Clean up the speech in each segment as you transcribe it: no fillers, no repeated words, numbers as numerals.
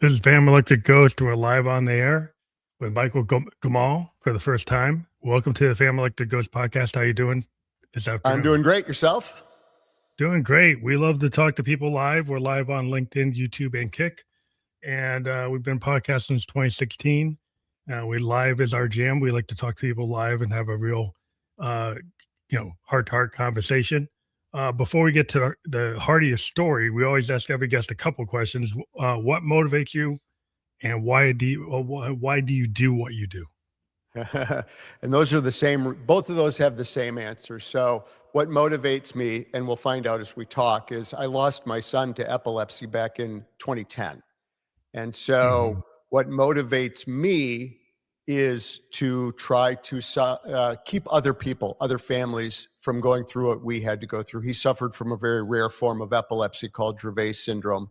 This is Bam Electric Ghost. We're live on the air with Michael Gomoll for the first time. Welcome to the Fam Electric Ghost podcast. How you doing this afternoon? I'm doing great. Yourself? Doing great. We love to talk to people live. We're live on LinkedIn, YouTube, and Kick. And we've been podcasting since 2016. We live is our jam. We like to talk to people live and have a real, heart-to-heart conversation. Before we get to the heart of your story, we always ask every guest a couple questions. What motivates you, and why do you do what you do? And those are the same. Both of those have the same answer. So what motivates me, and we'll find out as we talk, is I lost my son to epilepsy back in 2010. And so what motivates me is to try to keep other people, other families from going through what we had to go through. He suffered from a very rare form of epilepsy called Dravet syndrome.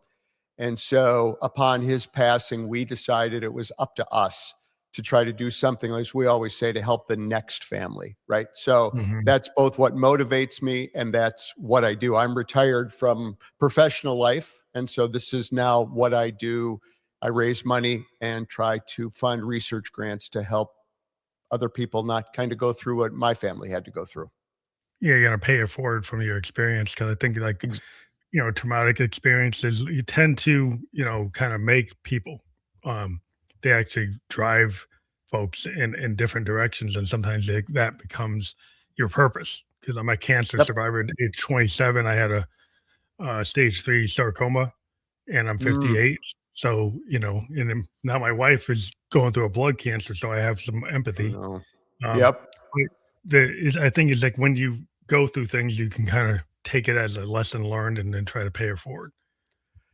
And so upon his passing, we decided it was up to us to try to do something, as we always say, to help the next family, right? So that's both what motivates me and that's what I do. I'm retired from professional life. And so this is now what I do. I raise money and try to fund research grants to help other people not kind of go through what my family had to go through. Yeah, you got to pay it forward from your experience, because I think traumatic experiences, you tend to, kind of make people, they actually drive folks in different directions. And sometimes that becomes your purpose. Because I'm a cancer survivor at age 27. I had a stage 3 sarcoma, and I'm 58. So, and then now my wife is going through a blood cancer. So I have some empathy. I think it's like when you go through things, you can kind of take it as a lesson learned and then try to pay it forward.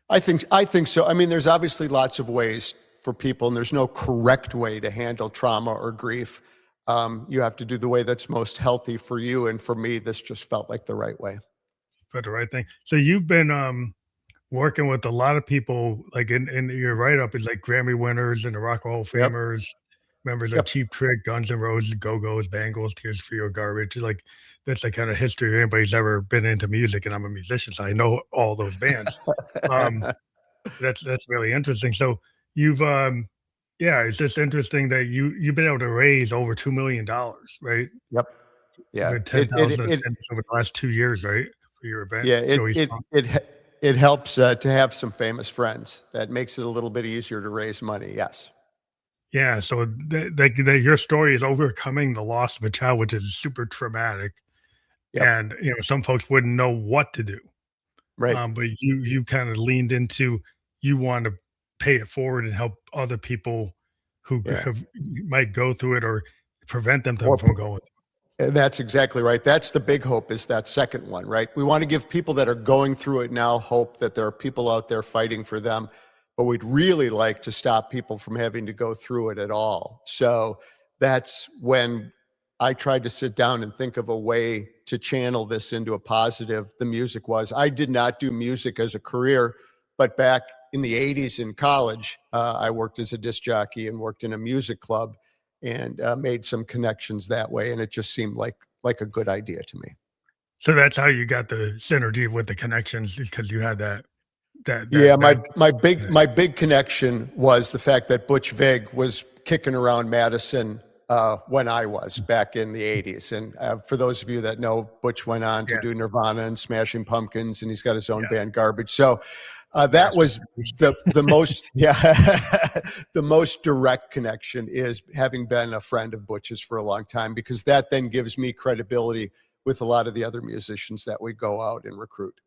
I think so. I mean, there's obviously lots of ways for people, and there's no correct way to handle trauma or grief. You have to do the way that's most healthy for you. And for me, this just felt like the right way. But the right thing. So you've been working with a lot of people, like in your write-up is like Grammy winners and the Rock and Roll Famers, members of Cheap Trick, Guns N' Roses, Go-Go's, Bangles, Tears for Your Garbage. Like that's the kind of history if anybody's ever been into music, and I'm a musician, so I know all those bands. That's really interesting. So you've it's just interesting that you've been able to raise over $2 million, right? Yep. Yeah. 10,000 over the last 2 years, right? For your event. Yeah. It helps to have some famous friends. That makes it a little bit easier to raise money. Yes. Yeah. So your story is overcoming the loss of a child, which is super traumatic. Yep. And, some folks wouldn't know what to do. Right. But you kind of leaned into, you want to pay it forward and help other people who might go through it or prevent them from going through it. And that's exactly right. That's the big hope, is that second one, right? We want to give people that are going through it now hope that there are people out there fighting for them, but we'd really like to stop people from having to go through it at all. So that's when I tried to sit down and think of a way to channel this into a positive. The music was. I did not do music as a career, but back in the 80s in college, I worked as a disc jockey and worked in a music club, and made some connections that way. And it just seemed like a good idea to me. So that's how you got the synergy with the connections, because you had that. My big connection was the fact that Butch Vig was kicking around Madison when I was back in the 80s. And for those of you that know, Butch went on to do Nirvana and Smashing Pumpkins, and he's got his own band, Garbage. So that was the most, the most direct connection, is having been a friend of Butch's for a long time, because that then gives me credibility with a lot of the other musicians that we go out and recruit.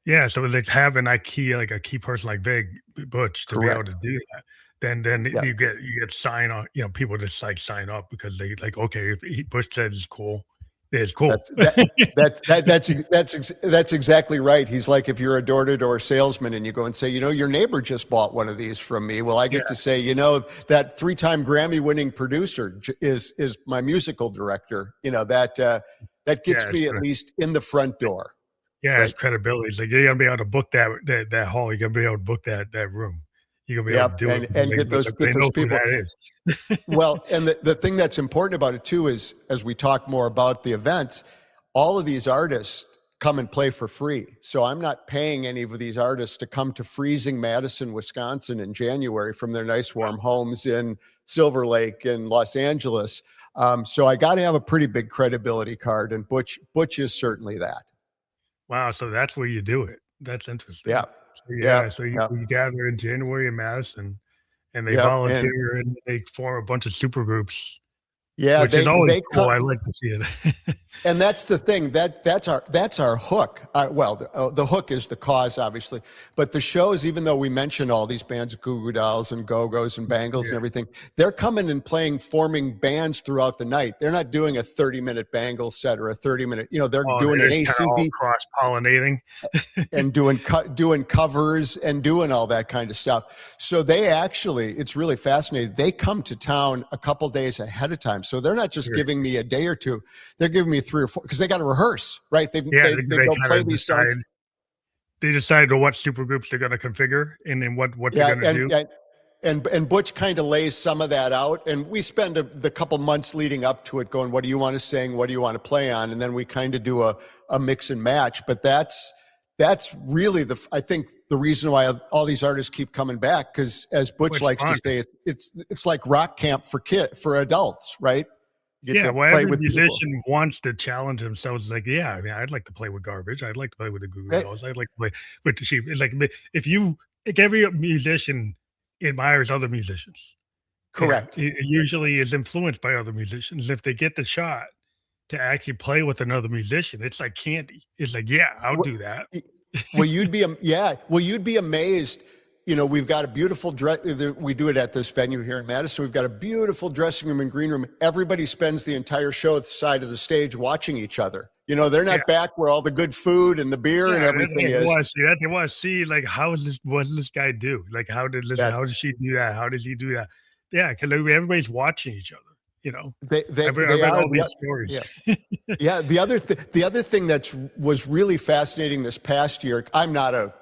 Yeah. So it's like having a key person like Butch to be able to do that. Then you get sign on, people just like sign up because they like, okay, if Butch says it's cool. It's cool. That's exactly right. He's like, if you're a door-to-door salesman and you go and say, your neighbor just bought one of these from me. Well, I get to say, that 3-time Grammy-winning producer is my musical director. That gets me at least in the front door. Yeah, right? It's credibility. It's like you're gonna be able to book that hall. You're gonna be able to book that room. You're gonna be able to do it and get those people. That is. Well, and the thing that's important about it too is, as we talk more about the events, all of these artists come and play for free. So I'm not paying any of these artists to come to freezing Madison, Wisconsin in January from their nice warm homes in Silver Lake and Los Angeles. So I got to have a pretty big credibility card, and Butch is certainly that. Wow, so that's where you do it. That's Yeah, interesting. So, yeah, yeah, so yeah, you gather in January in Madison, and they yep. And volunteer, and they form a bunch of supergroups, yeah, which is always they cool. come. I like to see it. And that's the thing, that's our hook. Well, the hook is the cause, obviously, but the shows, even though we mention all these bands, Goo Goo Dolls and Go-Go's and Bangles and Yeah. everything, they're coming and playing, forming bands throughout the night. They're not doing a 30-minute Bangles set or a 30-minute, they're Oh, doing they're an just kinda all ACD cross-pollinating. and doing covers and doing all that kind of stuff. So they actually, it's really fascinating. They come to town a couple days ahead of time. So they're not just Sure. giving me a day or two. They're giving me 3 or 4 because they got to rehearse, right? Yeah, They they go kinda play these songs. decide to what supergroups they're gonna configure and then what they're Yeah, gonna do. and Butch kind of lays some of that out, and we spend the couple months leading up to it, going, "What do you want to sing? What do you want to play on?" And then we kind of do a mix and match. But that's really I think the reason why all these artists keep coming back, because as Butch Which likes to fun. say, it's like rock camp for adults, right? You get Yeah, to well, play every with people. musician wants to challenge themselves. It's like, yeah, I mean, I'd like to play with Garbage. I'd like to play with the Goo Goo Right? Dolls. I'd like to play with the Sheep. It's like every musician admires other musicians, and Correct. it usually is influenced by other musicians. If they get the shot to actually play with another musician, it's like candy. It's like, yeah, I'll Well, do that. well, you'd be amazed. We've got a beautiful dress. We do it at this venue here in Madison. We've got a beautiful dressing room and green room. Everybody spends the entire show at the side of the stage watching each other. They're Yeah, not back where all the good food and the beer and yeah, everything they is. wanna see that. They wanna see, like, how is this what does this guy do? Like, That how does she do that? How does he do that? Yeah, 'cause everybody's watching each other, you know? I've they read are all these stories. yeah. Yeah, the other thing that was really fascinating this past year. I'm not a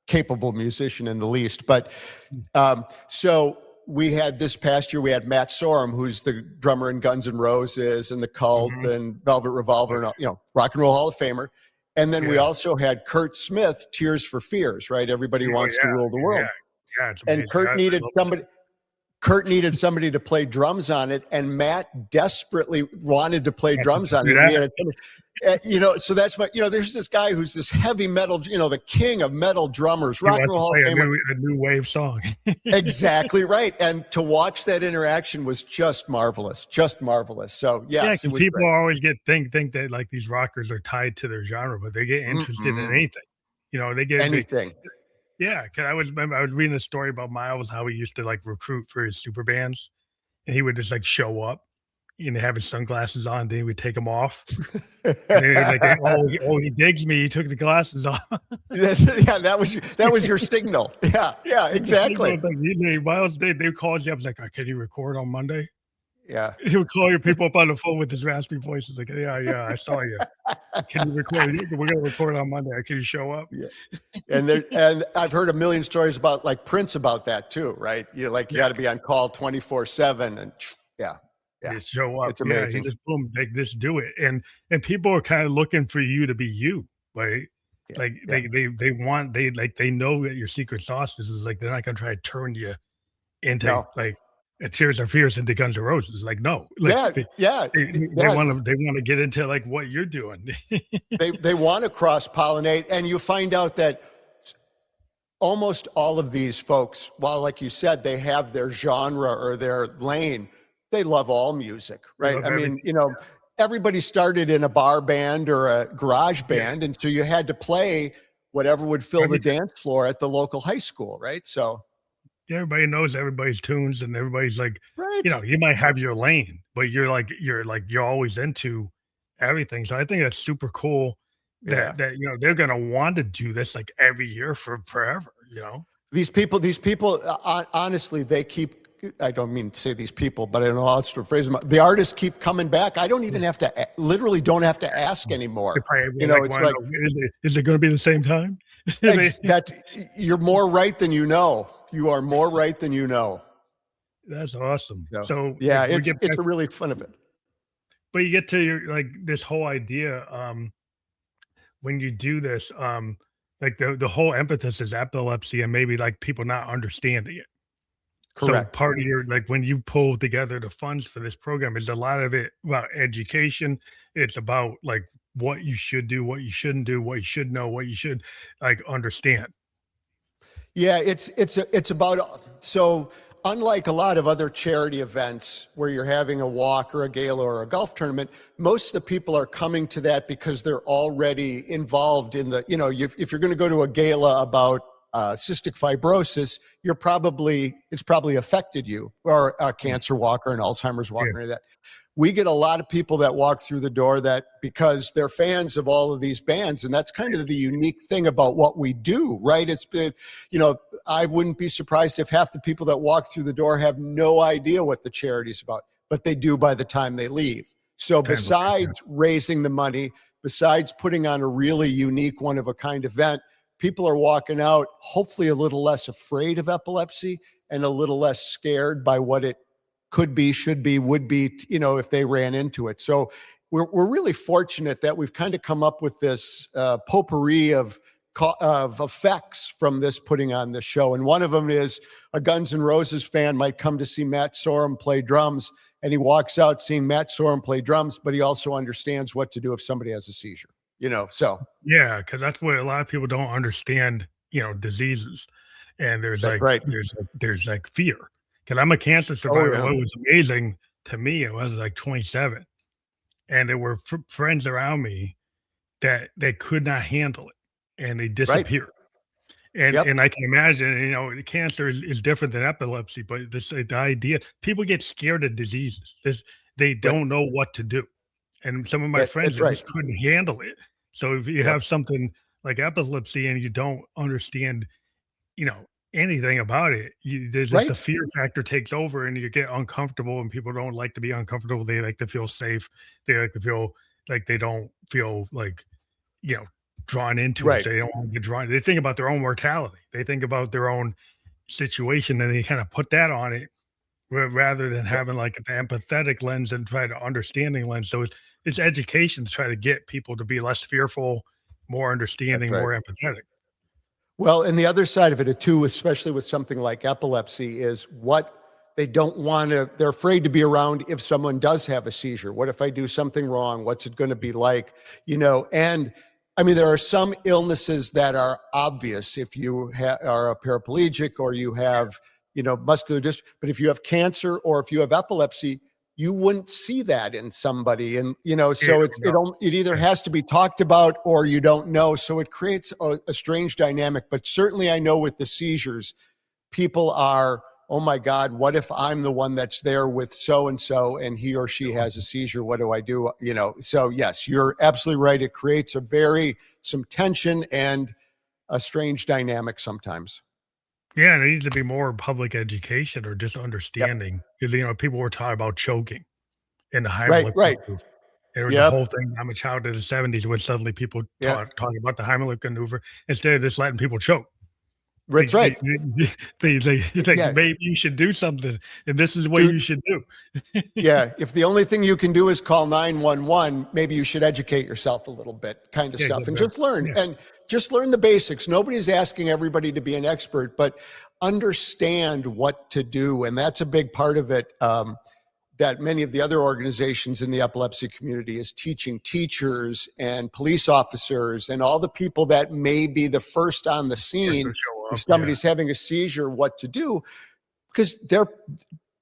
capable musician in the least, but so we had this past year, we had Matt Sorum, who's the drummer in Guns N' Roses and the Cult Mhm. and Velvet Revolver, and Rock and Roll Hall of Famer. And then we Yeah. also had Kurt Smith, Tears for Fears, right? Everybody Oh, wants to rule the yeah, world, yeah. Yeah, it's and amazing. I love that. Kurt needed somebody to play drums on it, and Matt desperately wanted to play Yeah, drums on do it. We had that. so that's my, there's this guy who's this heavy metal, the king of metal drummers, He Rock and wants Roll to Hall play of Famer. a new wave song. Exactly right. And to watch that interaction was just marvelous, just marvelous. So Yeah, yes, it 'cause was people great. always think that, like, these rockers are tied to their genre, but they get interested in Mm-mm. anything. They Anything. yeah, 'cause I was reading a story about Miles, how he used to, like, recruit for his super bands, and he would just, like, show up and have his sunglasses on, then he would take them off, and then he'd like, he digs me, he took the glasses off." Yeah, that was your signal. Yeah, yeah, The exactly. signal is like, Miles, they called you up, like, "Can you record on Monday?" Yeah. He would call your people up on the phone with his raspy voice. He's like, "Yeah, yeah, I saw you. Can you record? We're gonna record on Monday. Can you show up?" Yeah. And I've heard a million stories about like Prince about that too, right? You Yeah, got to be on call 24/7, and yeah, yeah, just show up. it's Yeah, he amazing. just boom, like, just do it, and people are kinda looking for you to be you, right? Yeah, Like, yeah. they know that your secret sauce is, like, they're not gonna try to turn you into, No. like, Tears for Fears into Guns N' Roses, like, no, like, Yeah, yeah, yeah. they wanna get into, like, what you're doing. They want to cross pollinate, and you find out that almost all of these folks, while like you said, they have their genre or their lane, they love all music, They right? love I mean, everything. everybody started in a bar band or a garage Yeah, band, and so you had to play whatever would fill the everything. dance floor at the local high school, right? So, Yeah, everybody knows everybody's tunes, and everybody's like, right. you might have your lane, but you're always into everything. So I think that's super cool Yeah. they're gonna want to do this like every year for forever, you know? These people, honestly, they keep. I don't mean to say these people, but I don't know how else to phrase them. The artists keep coming back. I don't even Yeah. have to, literally, don't have to ask They anymore. probably like It's wanna like know, is it gonna be the same time? They that. You're more right than you know. You are more right than you know. that's awesome. So So yeah, if we get it's back a really fun of it. but you get to your like this whole idea, when you do this, like the whole emphasis is epilepsy and maybe like people not understanding it. So Correct. part of your like when you pull together the funds for this program is a lot of it about education. It's about like what you should do, what you shouldn't do, what you should know, what you should like understand. Yeah, it's about so unlike a lot of other charity events where you're having a walk or a gala or a golf tournament, most of the people are coming to that because they're already involved in the, if you're going to go to a gala about cystic fibrosis, it's probably affected you, or a Mm, cancer walk or an Alzheimer's walk yeah, or any of that. We get a lot of people that walk through the door that because they're fans of all of these bands, and that's kind of the unique thing about what we do, right? It's been, I wouldn't be surprised if half the people that walk through the door have no idea what the charity's about, but they do by the time they leave. So time for it, yeah. besides raising the money, besides putting on a really unique one of a kind event, people are walking out hopefully a little less afraid of epilepsy and a little less scared by what it could be, should be, would be, if they ran into it. So we're really fortunate that we've kind of come up with this potpourri of effects from this putting on this show. And one of them is a Guns N' Roses fan might come to see Matt Sorum play drums, and he walks out seeing Matt Sorum play drums, but he also understands what to do if somebody has a seizure, so. Yeah, because that's what a lot of people don't understand, diseases. And That's right. there's like fear. Because I'm a cancer Oh, survivor. yeah. What was amazing to me, I was like 27, and there were friends around me that they could not handle it, and they Right. disappeared. And Yep. I can imagine, the cancer is different than epilepsy, but this the idea people get scared of diseases. They Right. don't know what to do. And some of my friends That's they right. just couldn't handle it. So if you Yep. have something like epilepsy and you don't understand, you know, anything about it, there's just the Right. fear factor takes over and you get uncomfortable and people don't like to be uncomfortable. They like to feel safe. They like to feel like they don't feel like, you know, drawn into it. Right. They don't want to get drawn. They think about their own mortality. They think about their own situation and they kind of put that on it rather than Yep. having like the empathetic lens and try to understanding lens. So it's education to try to get people to be less fearful, more That's understanding, right. more empathetic. Well, and the other side of it too, especially with something like epilepsy, is what they don't want to, they're afraid to be around if someone does have a seizure. What if I do something wrong? What's it going to be like? And I mean, there are some illnesses that are obvious if you are a paraplegic or you have, muscular dystrophy. But if you have cancer or if you have epilepsy, you wouldn't see that in somebody. And, Yeah, so no, it either yeah. has to be talked about or you don't know. So it creates a strange dynamic. But certainly I know with the seizures, people are, oh my God, what if I'm the one that's there with so and so and he or she has a seizure? What do I do? So yes, you're absolutely right. It creates some tension and a strange dynamic sometimes. Yeah, there needs to be more public education or just Yep. understanding because people were taught about choking in the Right. Heimlich Right. maneuver. There was a whole Yep. thing. I'm a child of the '70s when suddenly people Yeah. talking about the Heimlich maneuver instead of just letting people choke. That's right. They think Yeah. maybe you should do something, and this is what Dude, you should do. yeah, if the only thing you can do is call 911, maybe you should educate yourself a little bit, kind of Yeah, stuff, get and better. Yeah, just learn the basics. Nobody's asking everybody to be an expert, but understand what to do. And that's a big part of it. That many of the other organizations in the epilepsy community is teaching teachers and police officers and all the people that may be the first on the first to scene show if up. Yeah, somebody's having a seizure, what to do, because they're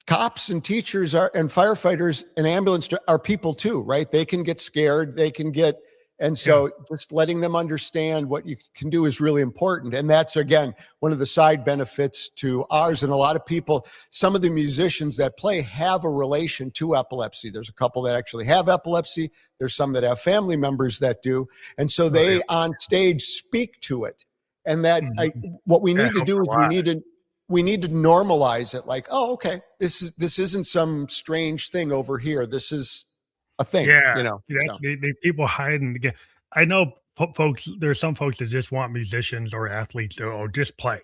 cops and teachers and firefighters and are people too, right? They can get scared. And yeah. so just letting them understand what you can do is really important. And that's, again, one of the side benefits to ours. And a lot of people, some of the musicians that play have a relation to epilepsy. There's a couple that actually have epilepsy. There's some that have family members that do. And so Oh, yeah. they on stage speak to it. And Mhm. what we That need to helps do a is lot. we need to normalize it. Like, oh, okay, this isn't some strange thing over here. This is a thing, Yeah, that's So they people hiding again. I know folks. There are some folks that just want musicians or athletes to just play,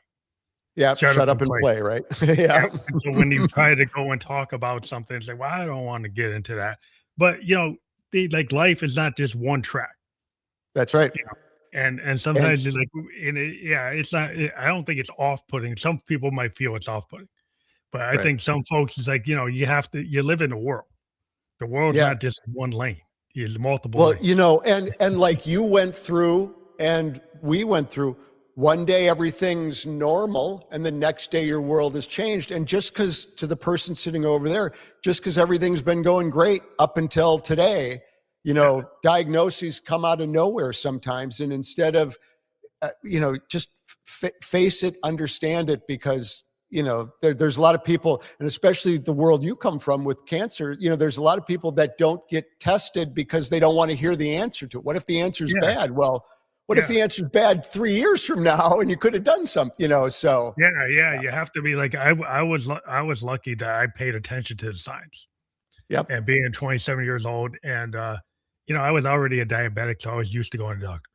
yeah, shut up shut up and and play. play, right? Yeah, Yeah, and so when you try to go and talk about something, it's like, well, I don't want to get into that. But like life is not just one track. that's right. And And sometimes it's like, yeah, it's not. I don't think it's off putting. Some people might feel it's off putting, but I right. think some folks is like, you have to. You live in the world. The world's Yeah. not just one lane. It's multiple Well, lanes. and like you went through and we went through, one day everything's normal and the next day your world has changed. And just because, to the person sitting over there, just because everything's been going great up until today, Yeah, diagnoses come out of nowhere sometimes. And instead of just face it, understand it, because there's a lot of people, and especially the world you come from with cancer, there's a lot of people that don't get tested because they don't want to hear the answer to it. What if the answer is yeah, bad? Well, what if yeah, the answer is bad 3 years from now and you could have done something, so yeah, yeah. yeah. You have to be like I was lucky that I paid attention to the signs Yep. and being 27 years old, and I was already a diabetic, so I was used to going to the doctor.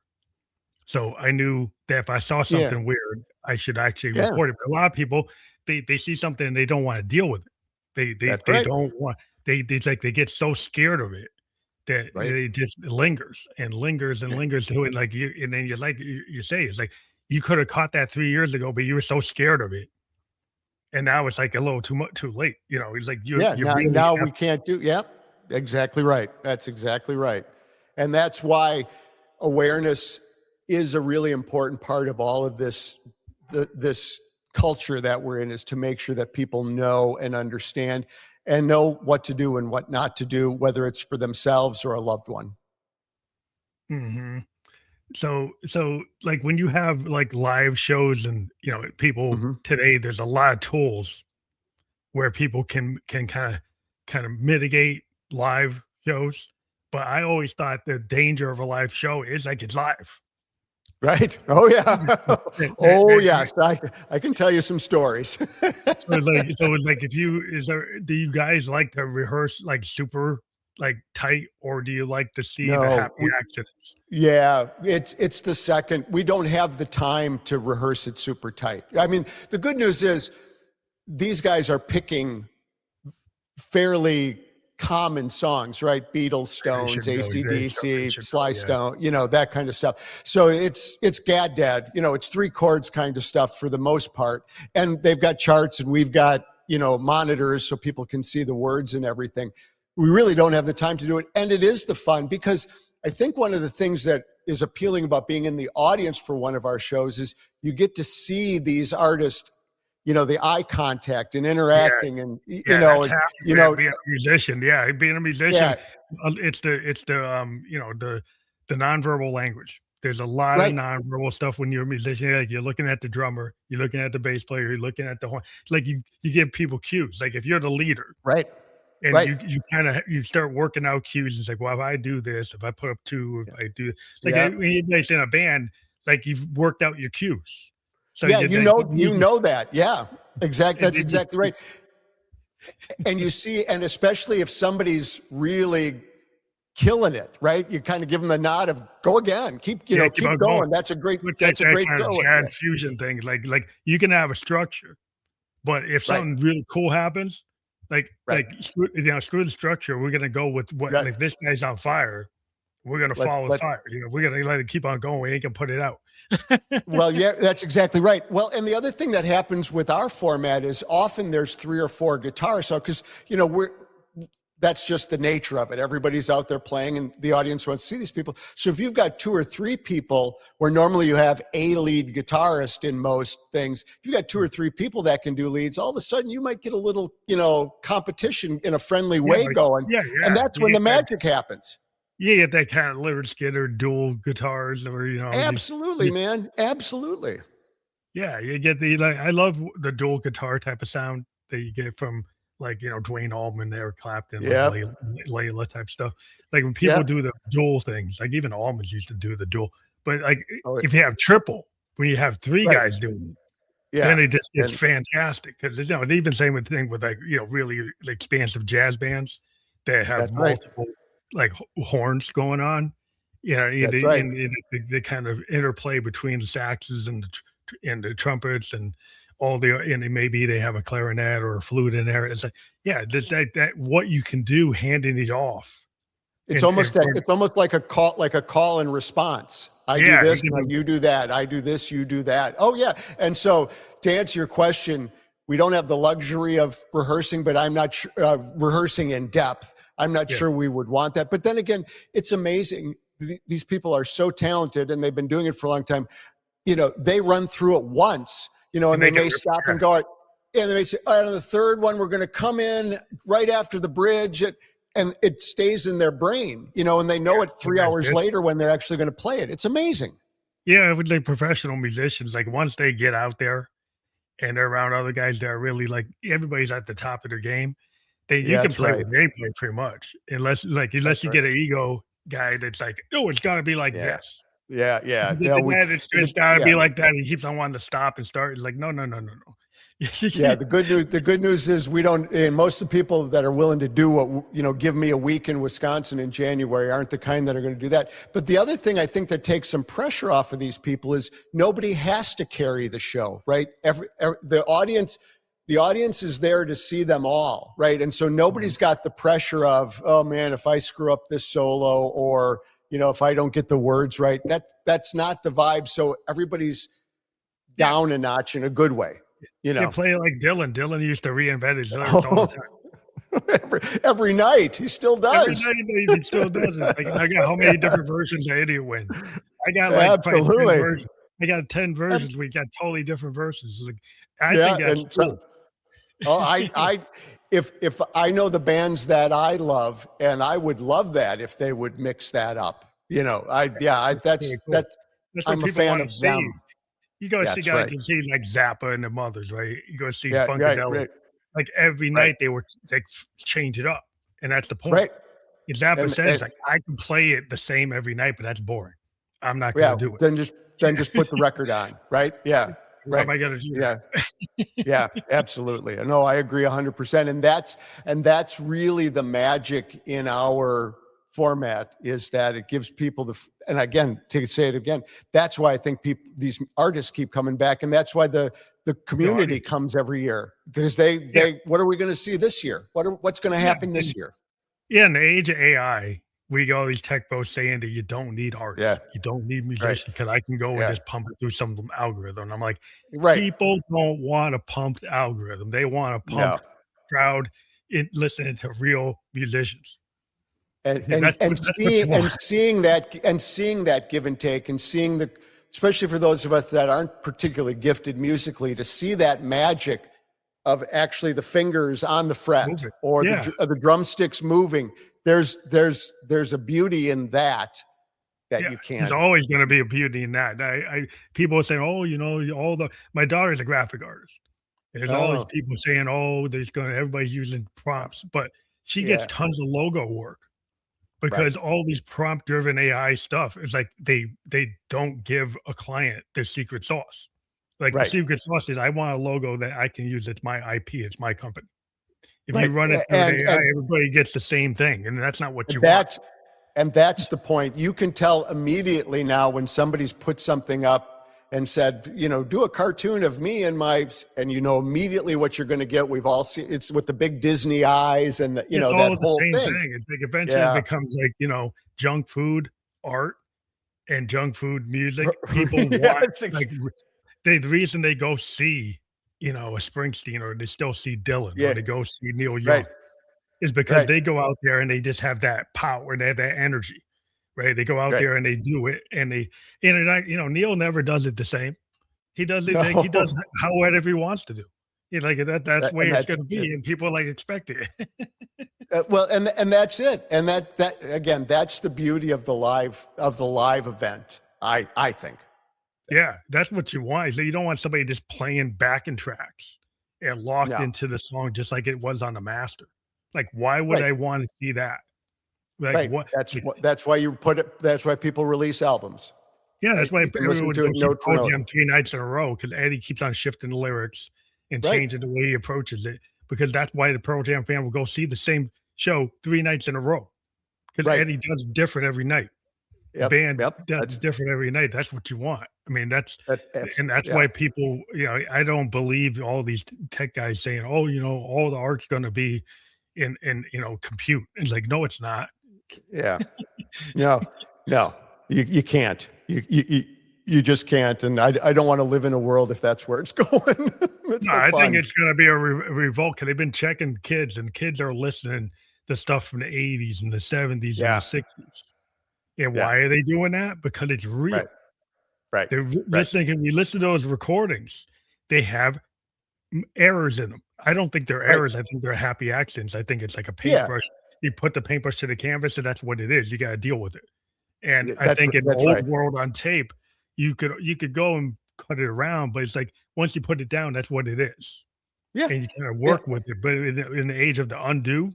So I knew that if I saw Yeah. something weird, I should actually Yeah. report it. But a lot of people, they see something and they don't want to deal with it. That's They right. don't want they it's like they get so scared of it that Right. it just lingers and lingers and Yeah. lingers to it. Like you, and then you're like you say, it's like you could have caught that 3 years ago, but you were so scared of it, and now it's like a little too much, too late. It's like Yeah, you really now have. we can't do. Yep, exactly right. That's exactly right. And that's why awareness is a really important part of all of this, this culture that we're in, is to make sure that people know and understand and know what to do and what not to do, whether it's for themselves or a loved one. Mhm. So like when you have like live shows and people Hmm. today, there's a lot of tools where people can kind of mitigate live shows. But I always thought the danger of a live show is like it's live. Right. Oh yeah. Oh That yes. I can tell you some stories. so it's like if you is there do you guys like to rehearse like super like tight, or do you like to see the No, happy accidents? yeah, it's the second. We don't have the time to rehearse it super tight. I mean, the good news is these guys are picking fairly common songs, right? Beatles, They Stones, should go. They AC/DC, should go. Sly Yeah. Stone, that kind of stuff. So it's Gad Dad, it's three chords kind of stuff for the most part. And they've got charts and we've got, monitors so people can see the words and everything. We really don't have the time to do it. And it is the fun, because I think one of the things that is appealing about being in the audience for one of our shows is you get to see these artists, the eye contact and Yeah. interacting and, Yeah, that's half of being a musician. Yeah, being a musician, yeah, it's the nonverbal language. There's a lot of right, nonverbal stuff when you're a musician. Like you're looking at the drummer, you're looking at the bass player, you're looking at the horn. It's like you give people cues. Like if you're the leader right, and right. you kind of you start working out cues. It's like, well, if I do this, if I put up two, Yeah, if I do like yeah, when you're in a band, like you've worked out your cues. So yeah. you like You know that. Yeah, exactly. and That's then you exactly right. And you see, and especially if somebody's really killing it, right? You kind of give them the nod of go again, yeah, keep keep on going. going. That's a great. With That's a that great kind of go. jazz Yeah, fusion thing, like you can have a structure, but if right, something really cool happens, right, screw the structure, we're gonna go with what right. if this guy's on fire, we're gonna follow the Let's fire, we're gonna let it keep on going, we ain't gonna put it out. Well, yeah, that's exactly right. Well, and the other thing that happens with our format is often there's three or four guitars. So, because, that's just the nature of it. Everybody's out there playing and the audience wants to see these people. So if you've got two or three people where normally you have a lead guitarist in most things, if you've got two or three people that can do leads, all of a sudden you might get a little, competition in a friendly Yeah, way like going. yeah, And yeah, that's when the magic happens. you get that kind of Lynyrd Skynyrd dual guitars or, Absolutely, you man. Absolutely. yeah, you get I love the dual guitar type of sound that you get from Dwayne Allman, Eric Clapton, like Yep. Layla type stuff. Like when people Yep. do the dual things, like even Allman's used to do the dual. But like Oh, if you have triple, when you have three right. guys doing it, then Yeah. it just gets And fantastic. Because even same with thing with really expansive jazz bands that have that's right. multiple like horns going on. That's right. And the kind of interplay between the saxes and the trumpets and all and maybe they have a clarinet or a flute in there. It's like, yeah, just that what you can do handing it off It's and almost that for it's almost like a call and response. I do yeah, this, now you do that. I do this, you do that. Oh yeah. And so to answer your question, we don't have the luxury of rehearsing, but I'm not sure, rehearsing in depth. I'm not yeah, sure we would want that. But then again, it's amazing. These people are so talented and they've been doing it for a long time. They run through it once, and and they they can may stop yeah, and go, and they may say, all right, on the third one, we're going to come in right after the bridge. And it stays in their brain, and they know yeah, it and 3 hours that's later when they're actually going to play it. It's amazing. yeah, with like professional musicians, like once they get out there and they're around other guys that are really like everybody's at the top of their game, you Yeah, can that's play right. what they play pretty much, unless That's you right. get an ego guy that's like, oh, it's got to be like Yeah. this. Yeah. If Yeah. you get Yeah. the guy that's The, it's got to yeah. be like that, and he keeps on wanting to stop and start. It's like, no, no, no, no, no. Yeah. The good news is we don't, and most of the people that are willing to do what, give me a week in Wisconsin in January aren't the kind that are going to do that. But the other thing I think that takes some pressure off of these people is nobody has to carry the show, right? The audience is there to see them all, right? And so nobody's got the pressure of, oh man, if I screw up this solo or, if I don't get the words right, that's not the vibe. So everybody's Yeah, down a notch in a good way, you you know. play like Dylan. Dylan used to reinvent his lyrics all the Oh, time. every night he still Every does. night he still does it. Like I got how many Yeah, different versions of Idiot Win? I got like probably 10 absolutely. versions. I got 10 versions. Abs- We got totally different verses. Like I yeah, think that's and so cool. oh, if I know the bands that I love, and I would love that if they would mix that up. It's That's really cool. That's what I'm a people fan want to of see. them. You go see That's guys right. you see like Zappa and the Mothers, right? You go see Yeah, right, Funkadelic. right, Like every right, night they were like change it up. And that's the point. right. And Zappa says And like I can play it the same every night, but that's boring. I'm not gonna yeah, do it. then just put the record on, right? Yeah, Why am right. I gonna do Yeah, that? yeah, absolutely. No, I agree 100%. And that's really the magic in our format is that it gives people and again, to say it again, that's why I think these artists keep coming back. And that's why the The community audience. comes every year because Yeah, what are we going to see this year? What's going to yeah. happen this year? Yeah, in the age of AI, we got all these tech bros saying that you don't need Yeah, artists, you don't need right. musicians because I can go and Yeah, just pump it through some algorithm. I'm like, right. people don't want a pumped algorithm. They want a No. pumped crowd in listening to real musicians. and Yeah, and and that's what you seeing want. and seeing that give and take and seeing especially for those of us that aren't particularly gifted musically to see that magic of actually the fingers on the Move fret it. or Yeah, the drumsticks moving. There's a beauty in that yeah. you There's can't. always gonna be a beauty in that. People are saying, "Oh, all the" my daughter's a graphic artist. There's always Oh, people saying, "Oh, everybody's using yeah, prompts," but she gets yeah, tons of logo work. right, Because all these prompt driven AI stuff is like they don't give a client their secret sauce. Like the right, secret sauce is I want a logo that I can use. It's my IP. It's my company. If you right. run it through And the AI, everybody gets the same thing, and that's not what you want. that's the point. You can tell immediately now when somebody's put something up and said, do a cartoon of me and and immediately what you're going to get. We've all seen it's with the big Disney eyes and It's that all the whole same thing. thing. It's like eventually it Yeah. becomes like junk food art and junk food music. People Yeah, want like the reason they go see a Springsteen or they still see Dylan or yeah, they go see Neil Young right, is because right, they go out there and they just have that power, they have that energy, right? They go out right. there and they do it, and Neil never does it the same. He does it like he does No, how whatever he wants to do. Like that's the way and it's that's going to it. be, and people like expect it. Well, and that's it. And that again, that's the beauty of the live event. I think. Yeah, that's what you want. Is that you don't want somebody just playing backing tracks and locked No, into the song just like it was on the master. Like, why would right, I want to see that? Like right. what? Like, That's why you put it. That's why people release albums. yeah, that's Right, why you can everyone listen would to go it see note for Pearl note. Jam 3 nights in a row because Eddie keeps on shifting the lyrics and Right, changing the way he approaches it, because that's why the Pearl Jam fan will go see the same show 3 nights in a row because right. Eddie does different every night. The Yep, band yep. does different every night. That's what you want. I mean, that's Yeah, why people, I don't believe all these tech guys saying, "Oh, all the art's gonna be in compute." It's like, no, it's not. Yeah. No, no, you can't. You just can't. And I don't want to live in a world if that's where it's going. It's No, no I think fun. it's gonna be a revolt, 'cause they've been checking kids, and kids are listening to stuff from the '80s and the '70s and the Yeah. '60s. And Yeah. why are they doing that? Because it's Right. real. Right. They're Right. listening, and we listen to those recordings, they have errors in them. I don't think they're Right. errors, I think they're happy accidents. I think it's like a Yeah. paintbrush. You put the paintbrush to the canvas, and that's what it is. You gotta deal with it. And I That's think in the that's old right. world on tape, you could go and cut it around, but it's like once you put it down, that's what it is. Yeah. And you kinda Yeah. work with it. But in the age of the undo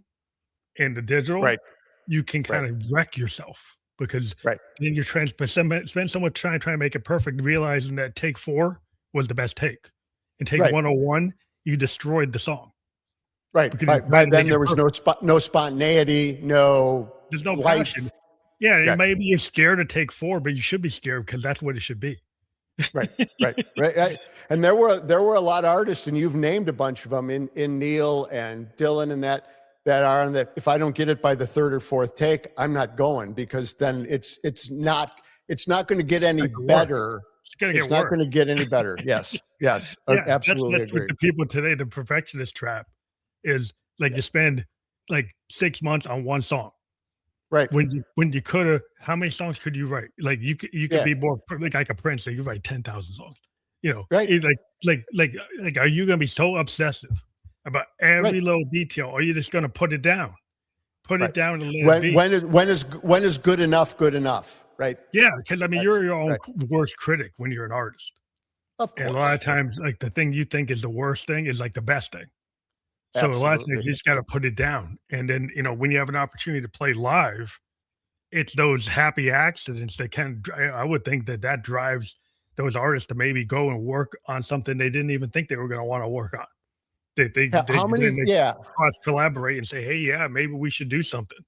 and the digital, Right. you can Right. kind of wreck yourself because Right. then you're trying to spend so much time trying to make it perfect, realizing that take 4 was the best take. And take Right. 101, you destroyed the song Right. because you're By trying to then make it there was perfect. no spontaneity, no There's no passion. life. Yeah, Yeah. and maybe you're scared to take 4, but you should be scared because that's what it should be. Right. Right. Right. And there were a lot of artists, and you've named a bunch of them in Neil and Dylan and that are on that. If I don't get it by the third or fourth take, I'm not going, because then it's not going to get any Like the work. better. It's gonna It's get not worse. going to get any better. Yes. Yes. Yeah, Absolutely that's what agree. the people today, the perfectionist trap is like Yeah. you spend like 6 months on one song. Right. When you coulda how many songs could you write? Like, you could Yeah. be more like a Prince, like, you write 10,000 songs, Right. are you gonna be so obsessive about Right. every little detail, or are you just gonna put it down? Put it Right. down and let it be. When is good enough good enough? Right. Yeah, because I mean, That's you're your own right. worst critic when you're an artist, Of and a lot of course. times, like, the thing you think is the worst thing is, like, the best thing. So a lot of times Absolutely. you just gotta put it down, and then, when you have an opportunity to play live, it's those happy accidents that I would think that that drives those artists to maybe go and work on something they didn't even think they were gonna wanna work on. How Then many? they Yeah. cross collaborate and say, "Hey, yeah, maybe we should do something."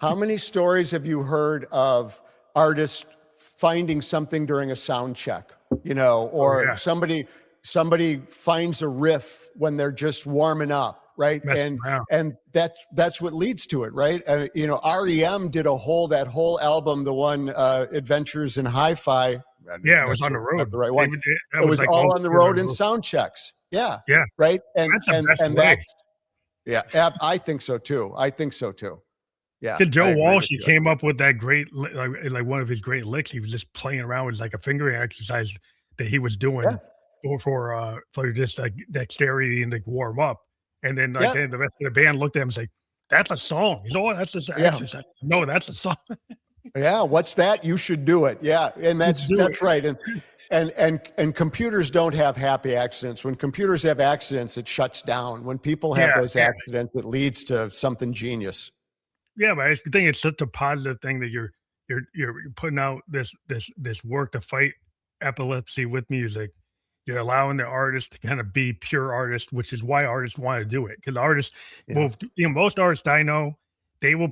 How many stories have you heard of artists finding something during a sound check, Oh, or yeah, somebody finds a riff when they're just warming up, right? messing around. And that's what leads to it, right? REM did that whole album, the one Adventures in Hi-Fi. Yeah, it was That's on the not road. the right one. That It was was like all most on the of it on road the in road. sound checks. Yeah. Yeah, Right. that's the best And way. that's, yeah, I think so too. I think so too. Yeah, 'Cause I Joe agree Walsh, with he you. came up with that great like one of his great licks. He was just playing around with like a fingering exercise that he was Yeah. doing for just like dexterity and like warm up. And then like Yeah. then the rest of the band looked at him and said, "That's a song." He's, "Oh, that's just an Yeah. exercise." No, that's a song. Yeah, what's that? You should do it. Yeah, and Just do it. that's right. And computers don't have happy accidents. When computers have accidents, it shuts down. When people have Yeah, those yeah, accidents, it leads to something genius. yeah, but I think it's such a positive thing that you're putting out this work to fight epilepsy with music. You're allowing the artist to kind of be pure artists, which is why artists want to do it. Because artists Yeah. will, most artists I know, they will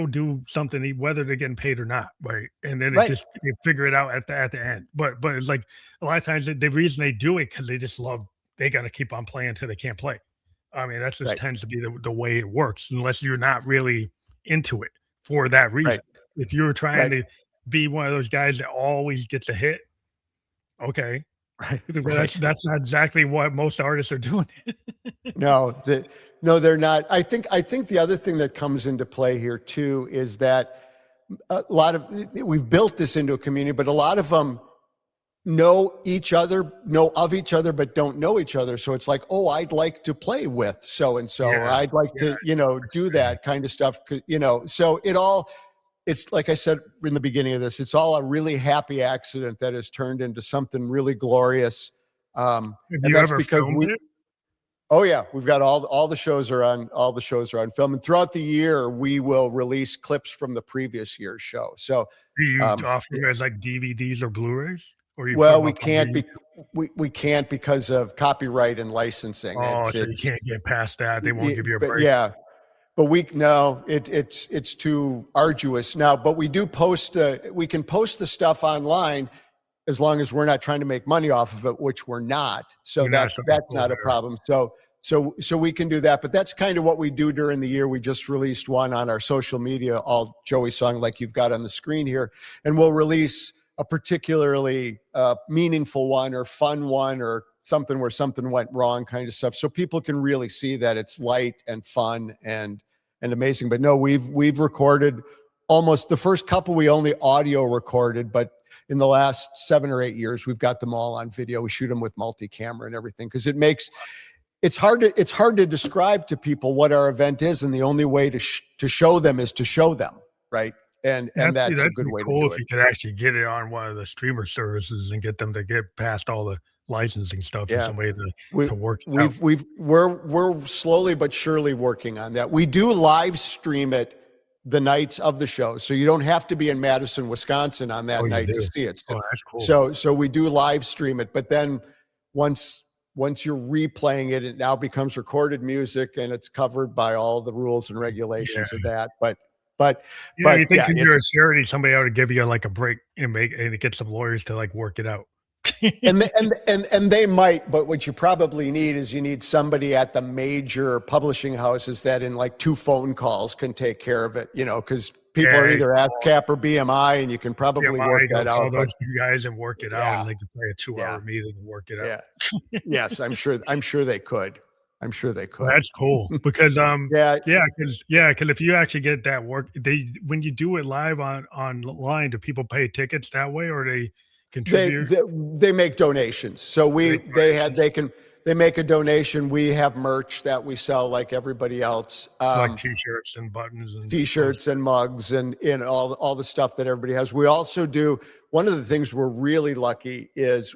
do something whether they're getting paid or not, right? And then Right. they figure it out at the end. But it's like a lot of times the reason they do it because they just love they got to keep on playing until they can't play. I mean, that just Right. tends to be the way it works, unless you're not really into it for that Right. reason. If you're trying Right. to be one of those guys that always gets a hit, okay, Right. that's not exactly what most artists are doing. No, no, they're not. I think the other thing that comes into play here too is that a lot of we've built this into a community, but a lot of them know of each other, but don't know each other. So it's like, oh, I'd like to play with so and so, or Yeah, I'd like yeah, to, do that kind of stuff. So it's like I said in the beginning of this, it's all a really happy accident that has turned into something really glorious. have And you that's ever because filmed it? oh yeah, we've got all the shows are on film, and throughout the year we will release clips from the previous year's show. So, Do you um, offer them as like DVDs or Blu-rays, or you put well, them up on we can't because of copyright and licensing. Oh, so you It's can't get past that. They won't give you a but break. yeah, but it's too arduous now. But we do post. We can post the stuff online as long as we're not trying to make money off of it, which we're not. So You're not that's supposed to not a there. problem. So So we can do that, but that's kind of what we do during the year. We just released one on our social media, all Joey song, like you've got on the screen here, and we'll release a particularly meaningful one or fun one or something where something went wrong kind of stuff, so people can really see that it's light and fun and amazing. But no, we've recorded almost the first couple. We only audio recorded, but in the last 7 or 8 years, we've got them all on video. We shoot them with multi-camera and everything because it's hard to describe to people what our event is, and the only way to show them is to show them, right? And that's a good way to do if it. you could actually get it on one of the streamer services and get them to get past all the licensing stuff in some way to work it out. We're slowly but surely working on that. We do live stream it the nights of the show, so you don't have to be in Madison, Wisconsin on that night to see it. Oh, that's cool. So we do live stream it, but then once you're replaying it, it now becomes recorded music and it's covered by all the rules and regulations of that. But you think you're a charity, somebody ought to give you like a break and get some lawyers to like work it out. and they might, but what you probably need is you need somebody at the major publishing houses that in like 2 phone calls can take care of it, because people are either ASCAP or BMI, and you can probably work that out. All those guys and work it out, and they can play a 2-hour meeting and work it out. Yes, I'm sure they could. Well, that's cool because because if you actually get that work, when you do it live online, do people pay tickets that way, or they contribute? They make donations. So they make a donation. We have merch that we sell like everybody else, like t-shirts and buttons and t-shirts and mugs and all the stuff that everybody has. We also do, one of the things we're really lucky is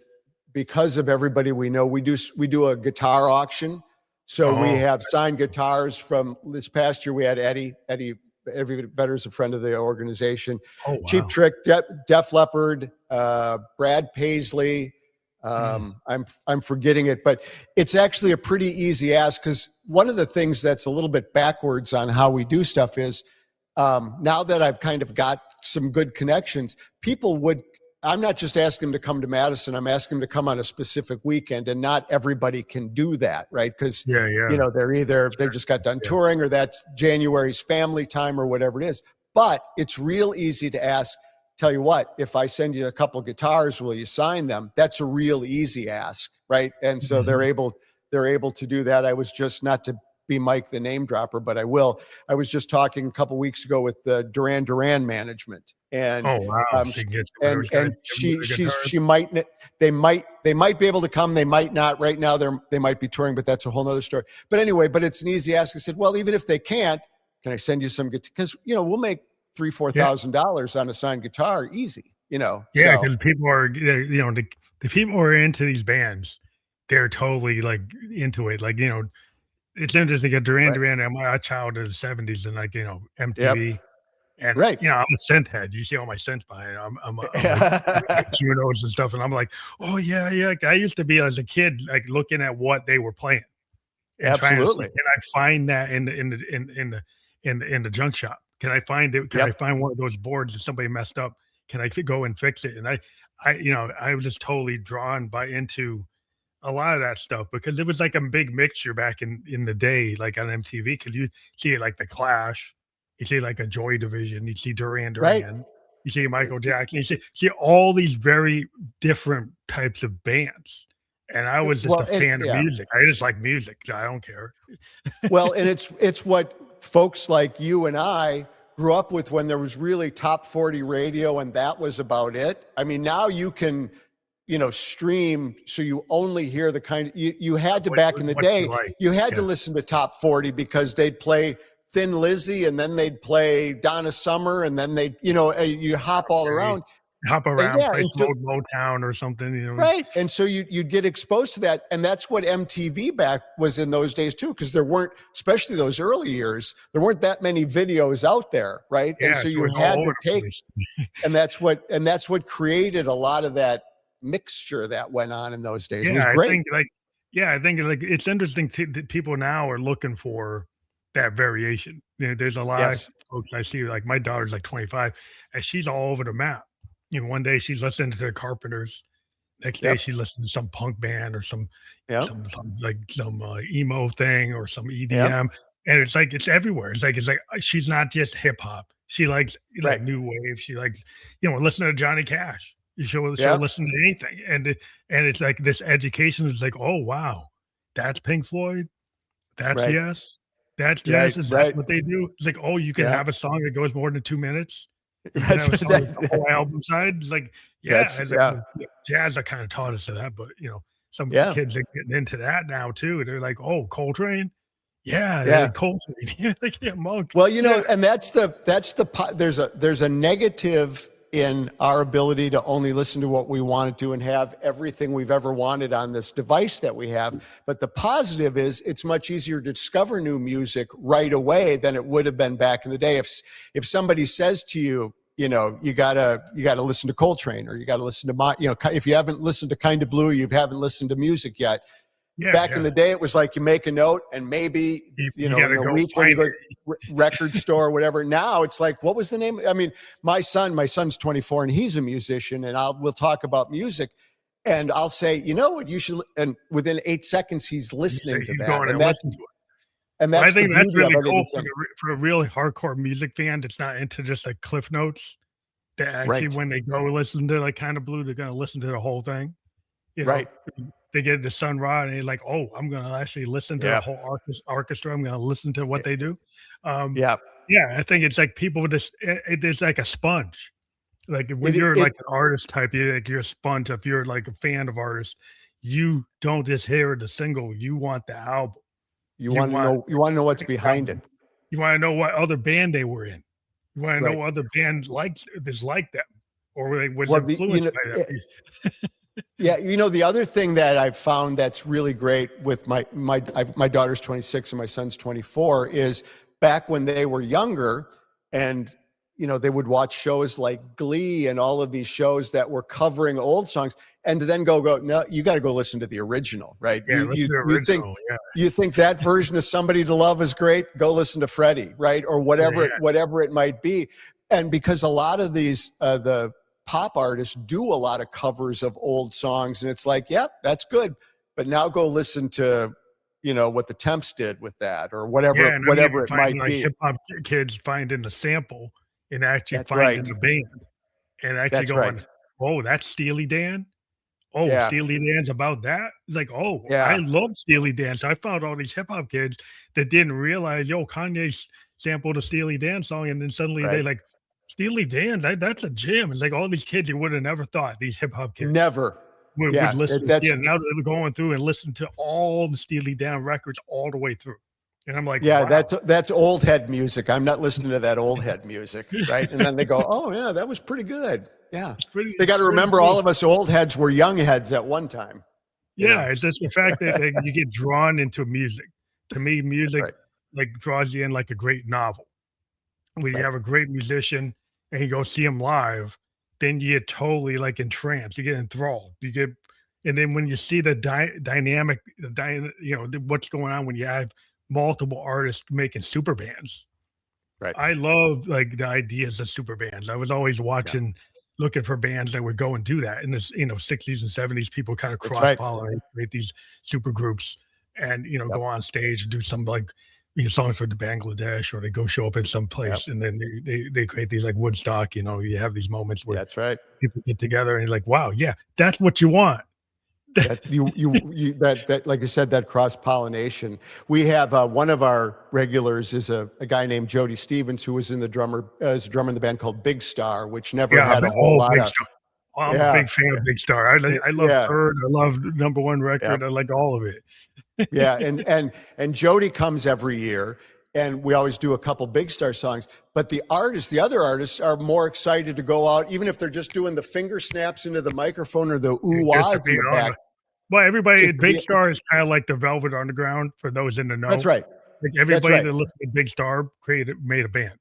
because of everybody we know, we do a guitar auction. So we have signed guitars from this past year. We had Eddie Vedder's a friend of the organization. Cheap Trick, Def Leppard, Brad Paisley. I'm forgetting it, but it's actually a pretty easy ask, because one of the things that's a little bit backwards on how we do stuff is now that I've kind of got some good connections, I'm not just asking them to come to Madison. I'm asking them to come on a specific weekend, and not everybody can do that, right? Because they just got done touring, or that's January's family time, or whatever it is. But it's real easy to ask. Tell you what, if I send you a couple guitars, will you sign them? That's a real easy ask, right? And so they're able to do that. I was just, not to be Mike the name dropper, but I will. I was just talking a couple weeks ago with the Duran management, and they might be able to come, they might not. Right now they might be touring, but that's a whole nother story. But anyway, but it's an easy ask. I said, well, even if they can't, can I send you some guitar? Because we'll make $3,000-$4,000 on a signed guitar, easy. Because people are, the people who are into these bands, they're totally like into it. Like, it's interesting. Duran, my childhood of the 70s, and like, MTV. And I'm a synth head. You see all my synths behind. I'm like, Junos and stuff, and I'm like, oh yeah. Like, I used to be as a kid, like looking at what they were playing. And absolutely. And I find that in the junk shop. Can I find it? Can I find one of those boards that somebody messed up? Can I go and fix it? And I was just totally drawn into a lot of that stuff, because it was like a big mixture back in the day, like on MTV. Because you see it like the Clash, you see like a Joy Division, you see Duran, you see Michael Jackson, you see all these very different types of bands. And I was just a fan of music. I just like music. So I don't care. Well, and it's what folks like you and I grew up with, when there was really top 40 radio, and that was about it. I mean, now you can, stream, so you only hear the kind you had to back in the day. You had to listen to top 40, because they'd play Thin Lizzy, and then they'd play Donna Summer, and then you hop all around. Play Motown or something, right? And so you'd get exposed to that, and that's what MTV back was in those days too, because there weren't, especially those early years, there weren't that many videos out there, right? And so you had to take, and that's what created a lot of that mixture that went on in those days. It was great. I think it's interesting that people now are looking for that variation. There's a lot of folks I see, like my daughter's like 25, and she's all over the map. One day she's listening to the Carpenters, Next day, Yep. she listened to some punk band or some Yep. some like some emo thing or some Yep. EDM, and it's like it's everywhere. It's like she's not just hip hop. She likes like Right. new wave. She likes listen to Johnny Cash. She'll Yep. listen to anything, and it's like this education is like, oh wow, that's Pink Floyd, that's Right. Yes, that's Right. Genesis. That's Right. what they do. It's like, oh, you can Yeah. have a song that goes more than 2 minutes. You can That's have a song with the that. whole album side. It's like, yeah, That's it's like, yeah. well, jazz, I kinda taught us to that, but, some Yeah. kids are getting into that now too. They're like, "Oh, Coltrane? Yeah, Yeah. Coltrane." Yeah, like, yeah, Monk. Well, Yeah, and there's a negative in our ability to only listen to what we want to do and have everything we've ever wanted on this device that we have. But the positive is it's much easier to discover new music right away than it would have been back in the day. If somebody says to you, you gotta listen to Coltrane, or you gotta listen to if you haven't listened to Kind of Blue, you haven't listened to music yet. yeah, Back in yeah. the day, it was like you make a note and maybe, You in gotta a go week when you find go it. to record store or whatever. Now it's like, what was the name? I mean, my son's 24 and he's a musician, and we'll talk about music, and I'll say, you know what, you should, and within 8 seconds, he's listening to He's that. going and listen to it. And But I that's the think that's beauty of really it. cool for a really hardcore music fan that's not into just, like, cliff notes, that actually, Right. when they go listen to, like, Kinda Blue, they're gonna listen to the whole thing, you know? Right. They get the Sun Ra and they're like, "Oh, I'm gonna actually listen to the Yeah. whole orchestra. I'm gonna listen to what they do." Um, Yeah. yeah, I think it's like people with this it's like a sponge. Like, when It you're it like an artist type, you're a sponge. If you're like a fan of artists, you don't just hear the single, you want the album. You want you want to know what's next behind it. album. You wanna know what other band they were in. You wanna know Right. what other band likes is like them, or they was Well, influenced by that piece. yeah, the other thing that I've found that's really great with my daughter's 26 and my son's 24 is back when they were younger, and they would watch shows like Glee and all of these shows that were covering old songs, and to then go no, you got to go listen to the original, right? Yeah, You listen you to the you think original, yeah. you think that version of Somebody to Love is great? Go listen to Freddie, right? Or Yeah, whatever yeah. whatever it might be. And because a lot of these the pop artists do a lot of covers of old songs, and it's like, yeah, that's good, but now go listen to what the Temps did with that, or Yeah, whatever and I'm even whatever it finding, might like, be. hip hop kids finding the sample and actually That's finding right. the band and actually That's going, right. "Oh, that's Steely Dan? Oh, Yeah. Steely Dan's about that?" It's like, "Oh, I Yeah. love Steely Dan." So I found all these hip hop kids that didn't realize, yo, Kanye sampled a Steely Dan song, and then suddenly they Right. like, "Steely Dan? That's a jam." It's like all these kids you would have never thought, these hip hop kids Never. would Yeah. listen. That's Yeah, now they're going through and listen to all the Steely Dan records all the way through. And I'm like, Yeah, "Wow." that's old head music. I'm not listening to that old head music, right? And then they go, "Oh yeah, that was pretty good." Yeah. They got It's to pretty remember cool. all of us old heads were young heads at one time, you Yeah, know. it's just the fact that you get drawn into music. To me, music, Right. like, draws you in like a great novel. When you Right. have a great musician and you go see him live, then you get totally, like, entranced, you get enthralled, you get and then when you see the dynamic, what's going on when you have multiple artists making super bands. Right. I love, like, the ideas of super bands. I was always Yeah. looking for bands that would go and do that. In this, 60s and 70s, people kind of That's right. cross-pollinate, create these super groups and, Yep. go on stage and do some, like, songs for the Bangladesh, or they go show up in some Yep. place, and then they create these, like, Woodstock, you have these moments where That's right. people get together and you're like, "Wow, yeah, that's what you want." That that like I said, that cross pollination. We have one of our regulars is a guy named Jody Stevens, who was in the drummer as a drummer in the band called Big Star, which never Yeah, had a whole lot Big of Star. Oh, I'm a yeah, big fan of Big Star. I love yeah, Third, I love Number One yeah. Record, I like all of it. Yeah, and Jody comes every year, and we always do a couple Big Star songs. But the other artists, are more excited to go out, even if they're just doing the finger snaps into the microphone or the ooh Just to ahs be in the on back. Well, everybody Just at to Big be, Star is kinda like the Velvet Underground for those in the that's know. right. Like, That's everybody right. that listened to Big Star made a band.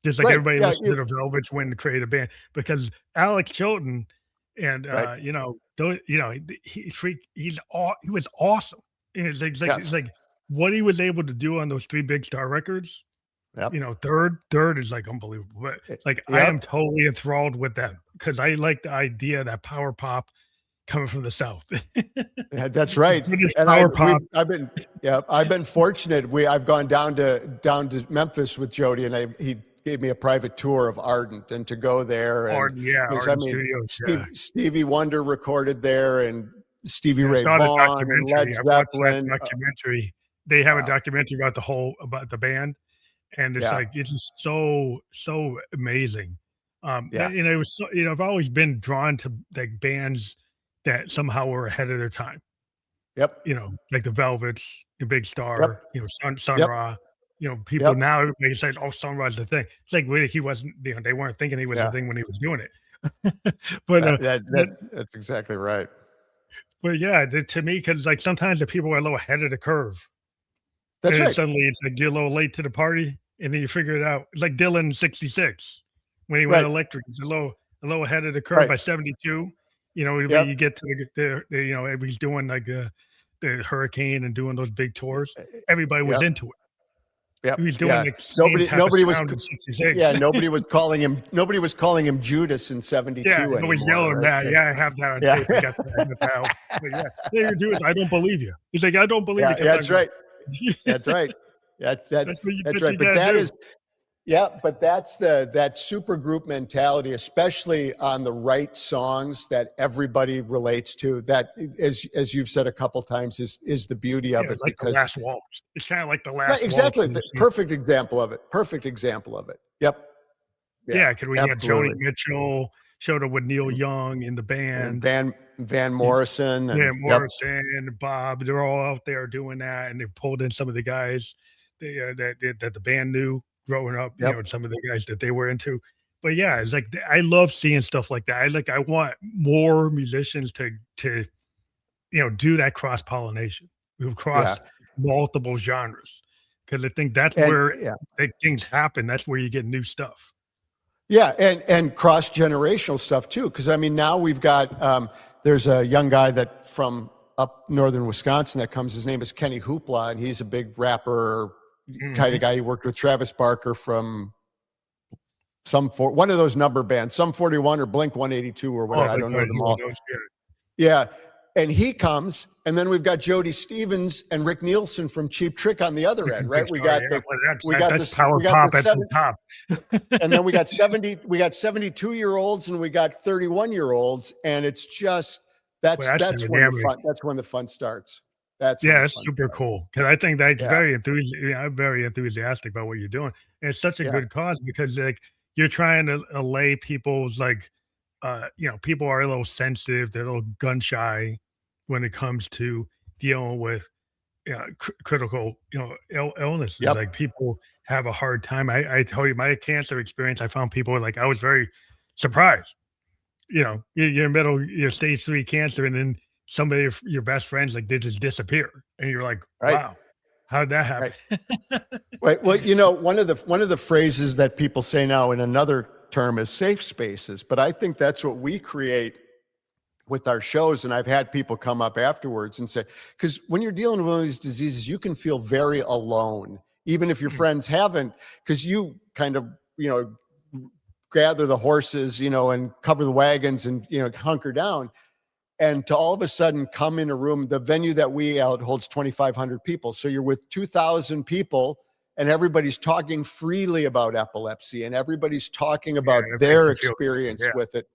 Just like Right. everybody Yeah. listened to the Velvets when to create a band, because Alex Chilton and, Right. he was awesome. And it's Yes. like what he was able to do on those 3 Big Star records, Yep. Third is, like, unbelievable, but, like, I am Yep. totally enthralled with them because I like the idea that power pop coming from the South. Yeah, that's right. British And power pop. I've been fortunate. I've gone down to Memphis with Jody, and he gave me a private tour of Ardent, and to go there, and Arden, yeah, because I Arden mean, Studios, yeah. Stevie Wonder recorded there, and Stevie Yeah, I Ray saw the Vaughan, and Led documentary. I watched that Zeppelin. documentary. They have a Wow. documentary about the band, and it's Yeah, like it's just so amazing. yeah, And it was so, I've always been drawn to like bands that somehow were ahead of their time. yep, Like the Velvets, the Big yep, Star, Sun yep, Ra. People yep. now everybody says, "Oh, Sun Ra's the thing." It's like really he wasn't. They weren't thinking he was the Yeah, thing when he was doing it. but that, that's exactly right. but yeah, to me, because like sometimes the people are a little ahead of the curve. And That's then right. suddenly it's like you're a little late to the party, and then you figure it out. It's like Dylan in '66 when he went Right, electric. He's a little ahead of the curve right. by '72. When Yep. you get to he's doing like the hurricane and doing those big tours. Everybody was Yep. into it. He Yep. was doing Yeah. like the same Nobody type of nobody was sound in yeah, '66. nobody was calling him Judas in Yeah, 72 he's always anymore, yelling right? that. Yeah, I have that on Yeah. tape. I got that out. But yeah, you're doing. I don't believe you. He's like, I don't believe you Yeah, because I'm that's right. right. That's right. That's That's what right. you But gotta that do. is but that's that super group mentality, especially on the right songs that everybody relates to. That, as you've said a couple times, is the beauty Yeah, of it, it's like the because last waltz. It's kind of like the yeah, last waltz. exactly. The perfect example of it. Perfect example of it. Yep. Yeah, Yeah, 'cause we had Joni absolutely. Mitchell, showed up with Neil And, Young in the and band. Van Y Morrison, Yeah, and yep, Morrison, Bob, they're all out there doing that, and they pulled in some of the guys that the band knew growing up, yep, some of the guys that they were into. But yeah, it's like I love seeing stuff like that. I want more musicians to do that cross pollination yeah, across multiple genres, because I think that's and where yeah. things happen. That's where you get new stuff. Yeah, and cross generational stuff too. Because I mean, now we've got there's a young guy that from up northern Wisconsin that comes. His name is Kenny Hoopla, and he's a big rapper kind of Mhm. guy. He worked with Travis Barker from one of those number bands, some 41 or Blink 182 or Oh, whatever. I like don't know those them one of all. those, yeah. Yeah, and he comes, and then we've got Jody Stevens and Rick Nielsen from Cheap Trick on the other end, right? Big We Star, got yeah, the well, we got that's this power we got pop the at the seven. top. And then we got 72-year-olds, and we got 31-year-olds, and it's just Well, that's dynamic. that's when the fun starts. That's when Yeah, the that's fun super starts. cool. Because I think that's Yeah, I'm very enthusiastic about what you're doing, and it's such a yeah, good cause because, like, you're trying to allay people's, like, people are a little sensitive, they're a little gun shy when it comes to dealing with, critical, illnesses. yep, Like, people have a hard time. I tell you, my cancer experience, I found people like I was very surprised. You're in middle, stage 3 cancer, and then somebody of your best friends, like, they just disappear, and you're like, right, "Wow, how did that happen?" right. Right. Well, one of the phrases that people say now in another term is safe spaces, but I think that's what we create with our shows. And I've had people come up afterwards and say, because when you're dealing with one of these diseases, you can feel very alone, even if your Mm, friends haven't, because you kind of, gather the horses, and cover the wagons, and, hunker down. And to all of a sudden come in a room, the venue that we out holds 2,500 people. So you're with 2,000 people, and everybody's talking freely about epilepsy, and everybody's talking yeah, about that makes their you feel good, experience yeah. with it.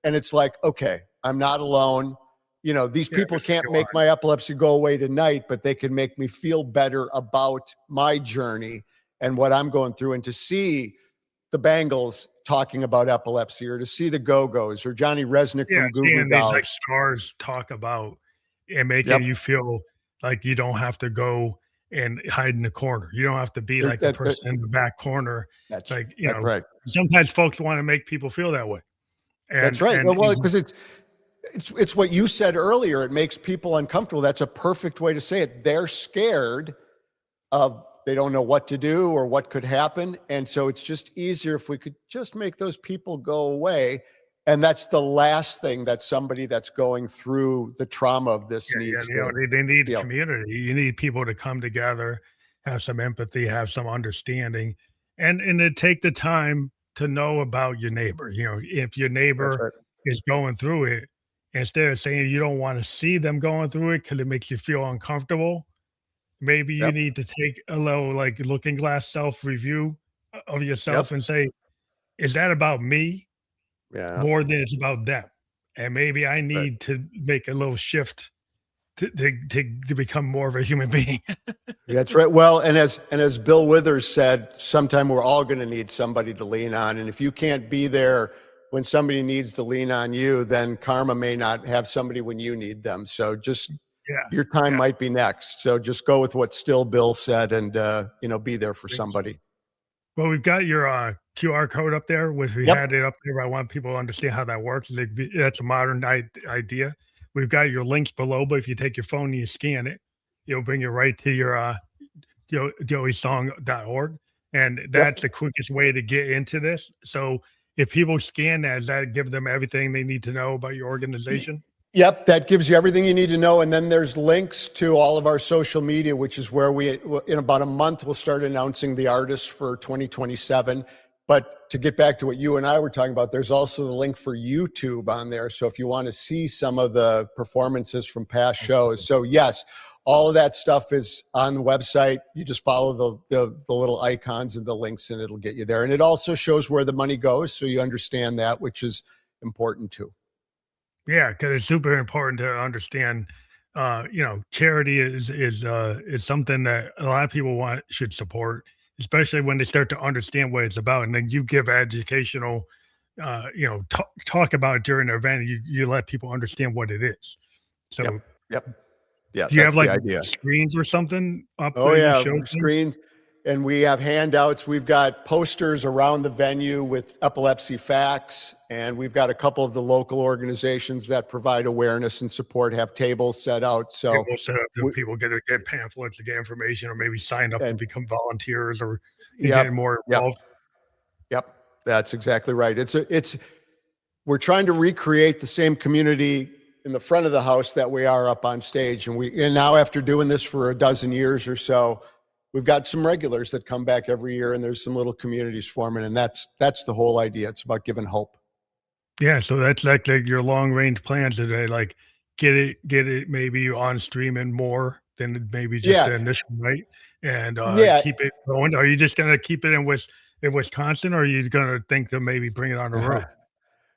And it's like, okay, I'm not alone. These Yeah, it people makes you can't feel make my epilepsy go away tonight, but they can make me feel better about my journey and what I'm going through. And to see the Bangles talking about epilepsy, or to see the Go-Go's, or Johnny Resnick yeah, from Goo Goo seeing these, like, Dolls. stars talk about and making Yep. you feel like you don't have to go and hide in the corner. You don't have to be like the That person in the back corner. Like, that's right. sometimes folks wanna make people feel that way, That's and right. and Well, because it's what you said earlier. It makes people uncomfortable. That's a perfect way to say it. They're scared of, they don't know what to do or what could happen, and so it's just easier if we could just make those people go away. And that's the last thing that somebody that's going through the trauma of this yeah, needs yeah, to they need feel. community. You need people to come together, have some empathy, have some understanding, and to take the time to know about your neighbor. If your That's neighbor right. is going through it, instead of saying you don't want to see them going through it because it makes you feel uncomfortable, maybe you Yep. need to take a little like looking glass self review of yourself Yep. and say, is that about me Yeah. more than it's about them? And maybe I Right. need to make a little shift to become more of a human being. That's right. Well, and as Bill Withers said, sometime we're all going to need somebody to lean on, and if you can't be there when somebody needs to lean on you, then karma may not have somebody when you need them. So just Yeah, your time yeah. might be next. So just go with what Still Bill said, and be there for somebody. Well, we've got your QR code up there, which we Yep. had it up there. I want people to understand how that works. That's a modern idea. We've got your links below, but if you take your phone and you scan it, it'll bring you right to your joeysong.org. And Yep. that's the quickest way to get into this. So if people scan that, does that give them everything they need to know about your organization? Yep, that gives you everything you need to know. And then there's links to all of our social media, which is where in about a month, we'll start announcing the artists for 2027. But to get back to what you and I were talking about, there's also the link for YouTube on there. So if you want to see some of the performances from past Oh, shows. cool. So yes, all of that stuff is on the website. You just follow the little icons and the links and it'll get you there. And it also shows where the money goes. So you understand that, which is important too. Yeah, because it's super important to understand. Charity is something that a lot of people want should support, especially when they start to understand what it's about. And then you give educational, talk about it during the event. You let people understand what it is. Yep. So, Yep. Yeah, do you have that's the like idea. screens or something up Oh that you yeah, show things? screens, and we have handouts. We've got posters around the venue with epilepsy facts, and we've got a couple of the local organizations that provide awareness and support have tables set out. Yeah, So we'll set up so we people get pamphlets to get information, or maybe sign up to and become volunteers, or get yep, more yep, involved. yep. That's exactly right. It's we're trying to recreate the same community in the front of the house that we are up on stage, and now after doing this for a dozen years or so, we've got some regulars that come back every year, and there's some little communities forming, and that's the whole idea. It's about giving hope. Yeah, so that's like your long range plans today, like get it maybe on streaming more than maybe just Yeah, the initial night, and yeah. keep it going. Are you just gonna keep it in Wisconsin, or are you gonna think to maybe bring it on the road?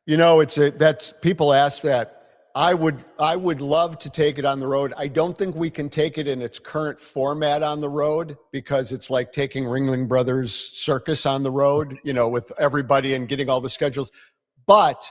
It's that's people ask that. I would love to take it on the road. I don't think we can take it in its current format on the road because it's like taking Ringling Brothers Circus on the road, with everybody and getting all the schedules. But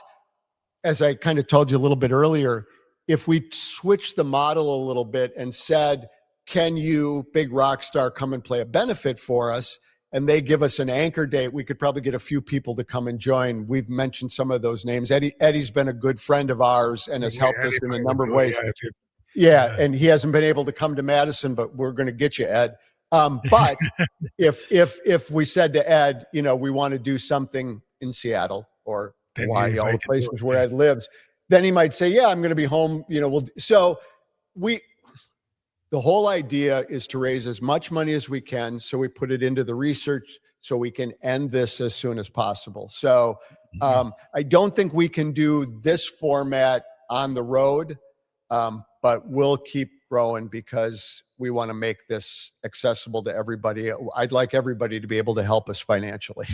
as I kind of told you a little bit earlier, if we switch the model a little bit and said, can you, big rock star, come and play a benefit for us? And they give us an anchor date, we could probably get a few people to come and join. We've mentioned some of those names. Eddie's been a good friend of ours and has Yeah, helped Eddie us in a probably would number of do it. ways. Yeah, if you, Yeah, yeah. and he hasn't been able to come to Madison, but we're going to get you, Ed. But if we said to Ed, we want to do something in Seattle or Then you Hawaii, all the invite can do places it. where Yeah. Ed lives, then he might say, "Yeah, I'm going to be home." We the whole idea is to raise as much money as we can, so we put it into the research so we can end this as soon as possible. So Mhm. I don't think we can do this format on the road, but we'll keep growing because we want to make this accessible to everybody. I'd like everybody to be able to help us financially.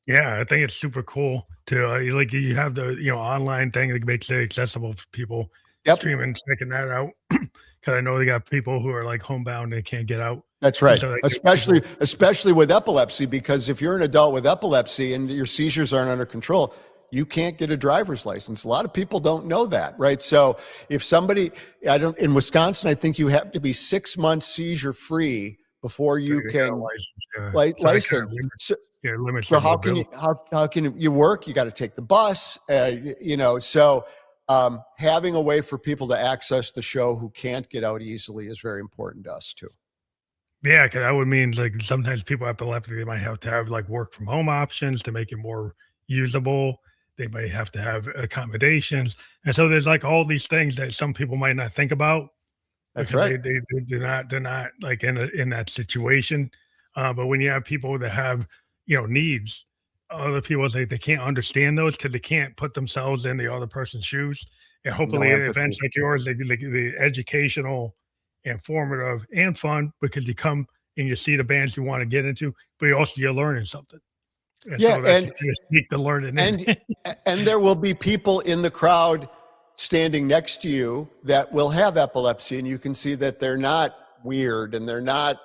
Yeah, I think it's super cool to like you have the online thing that makes it accessible for people Yep. streaming, checking that out. Because I know they got people who are like homebound, they can't get out, That's and right. so they get Especially people. especially with epilepsy, because if you're an adult with epilepsy and your seizures aren't under control, you can't get a driver's license. A lot of people don't know that, right? So if somebody, I don't, in Wisconsin, I think you have to be 6 months seizure free before So you they got a can license, yeah. So that kind license. of limits, So, yeah, limits so your how can you mobility. how can you work? You got to take the bus, So having a way for people to access the show who can't get out easily is very important to us too. Yeah, because that would mean like sometimes people with epilepsy, they might have to have like work from home options to make it more usable. They might have to have accommodations, and so there's like all these things that some people might not think about That's because right. they're not like in that situation. But when you have people that have needs, other people say they can't understand those because they can't put themselves in the other person's shoes, And No hopefully empathy. events like yours, the educational, informative, and fun because you come and you see the bands you want to get into, but you also you're learning something. And Yeah, so that's you kind of sneak the learning in. and and there will be people in the crowd standing next to you that will have epilepsy, and you can see that they're not weird and they're not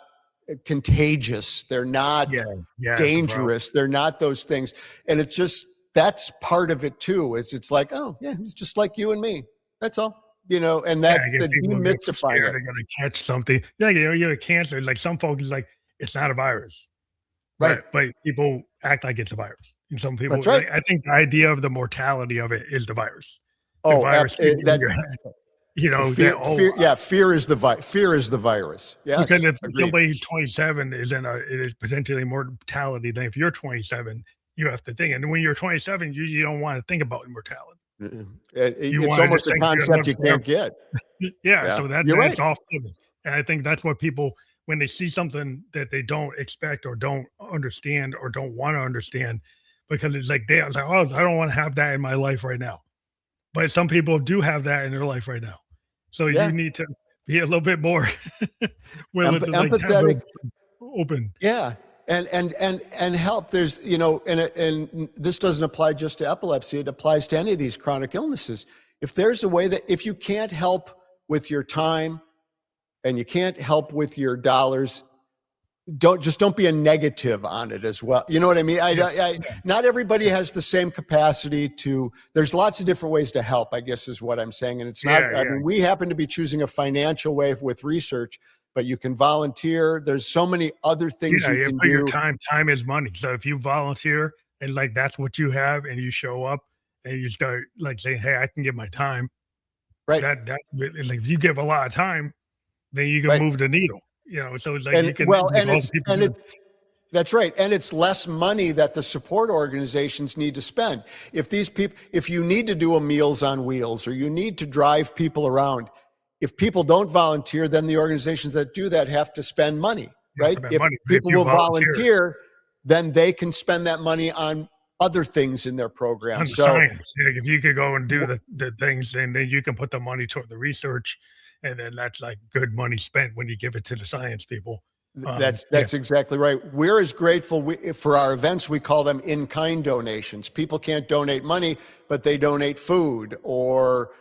contagious, they're Yeah, not yeah, that's the problem. dangerous, they're not those things. And it's just, that's part of it too, is it's like, oh yeah, it's just like you and me, that's all, and Yeah, that I guess the people get demystifying scared it. they're gonna catch something. Yeah, you have cancer, like, some folks is like, "It's not a virus," Right. but people act like it's a virus. And some people That's right. I think the idea of the mortality of it is the virus. The Oh, virus keeps you in that your head, that, fear, yeah, fear is the virus. because Yes, if agreed. somebody who's 27 it is potentially more mortality than if you're 27, you have to think, and when you're 27, you don't wanna think about immortality. You It's wanna almost just a think you're gonna concept live you forever. can't get. Yeah, Yeah, so you're that's right. off-putting, and I think that's what people when they see something that they don't expect or don't understand or don't wanna understand, because it's like they it's like, "Oh, I don't wanna have that in my life right now." But some people do have that in their life right now. So you Yeah, need to be a little bit more willing to, like, have empathetic. those open. Yeah, and help. There's, and this doesn't apply just to epilepsy. It applies to any of these chronic illnesses. If there's a way that if you can't help with your time and you can't help with your dollars, don't be a negative on it as well. You know what I mean? Yeah, yeah, Not everybody has the same capacity to. There's lots of different ways to help, I guess is what I'm saying. And it's not. yeah, I yeah. mean, we happen to be choosing a financial way with research, but you can volunteer. There's so many other things Yeah, you you can put your do. time is money. So if you volunteer and, like, that's what you have and you show up and you start, like, saying, "Hey, I can give my time," Right, that's really like, if you give a lot of time, then you can right. move the needle, so it's like And you can well, like, all the people do. that's right. And it's less money that the support organizations need to spend. If these people, if you need to do a Meals on Wheels or you need to drive people around, if people don't volunteer, then the organizations that do that have to spend money, You have to right? spend If money, but if people you will volunteer volunteer, then they can spend that money on other things in their program. on the So science, like, if you could go and do the things, and then you can put the money toward the research, and then that's, like, good money spent when you give it to the science people. Yeah. That's exactly right. We're as grateful for our events. We call them in-kind donations. People can't donate money, but they donate food or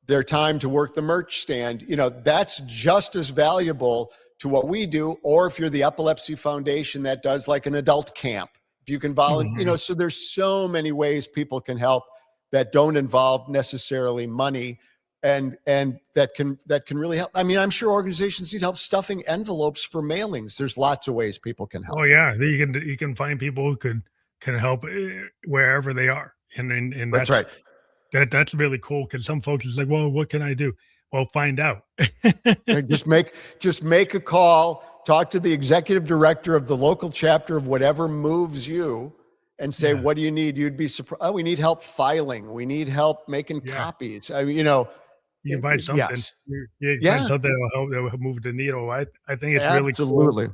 their time to work the merch stand. That's just as valuable to what we do. Or if you're the Epilepsy Foundation that does like an adult camp, if you can volunteer. Mhm. So there's so many ways people can help that don't involve necessarily money and that can really help. I mean, I'm sure organizations need help stuffing envelopes for mailings. There's lots of ways people can help. Oh, yeah, you can find people who can help, wherever they are, and That's right. that's really cool because some folks is like, "Well, what can I do?" Well, find out. And just make a call, talk to the executive director of the local chapter of whatever moves you, and say, Yeah, "What do you need?" You'd be surprised. Oh, we need help filing. We need help making yeah. copies. I mean, You can find something. yes, You can find yeah, something that will move the needle. I think it's really cool absolutely,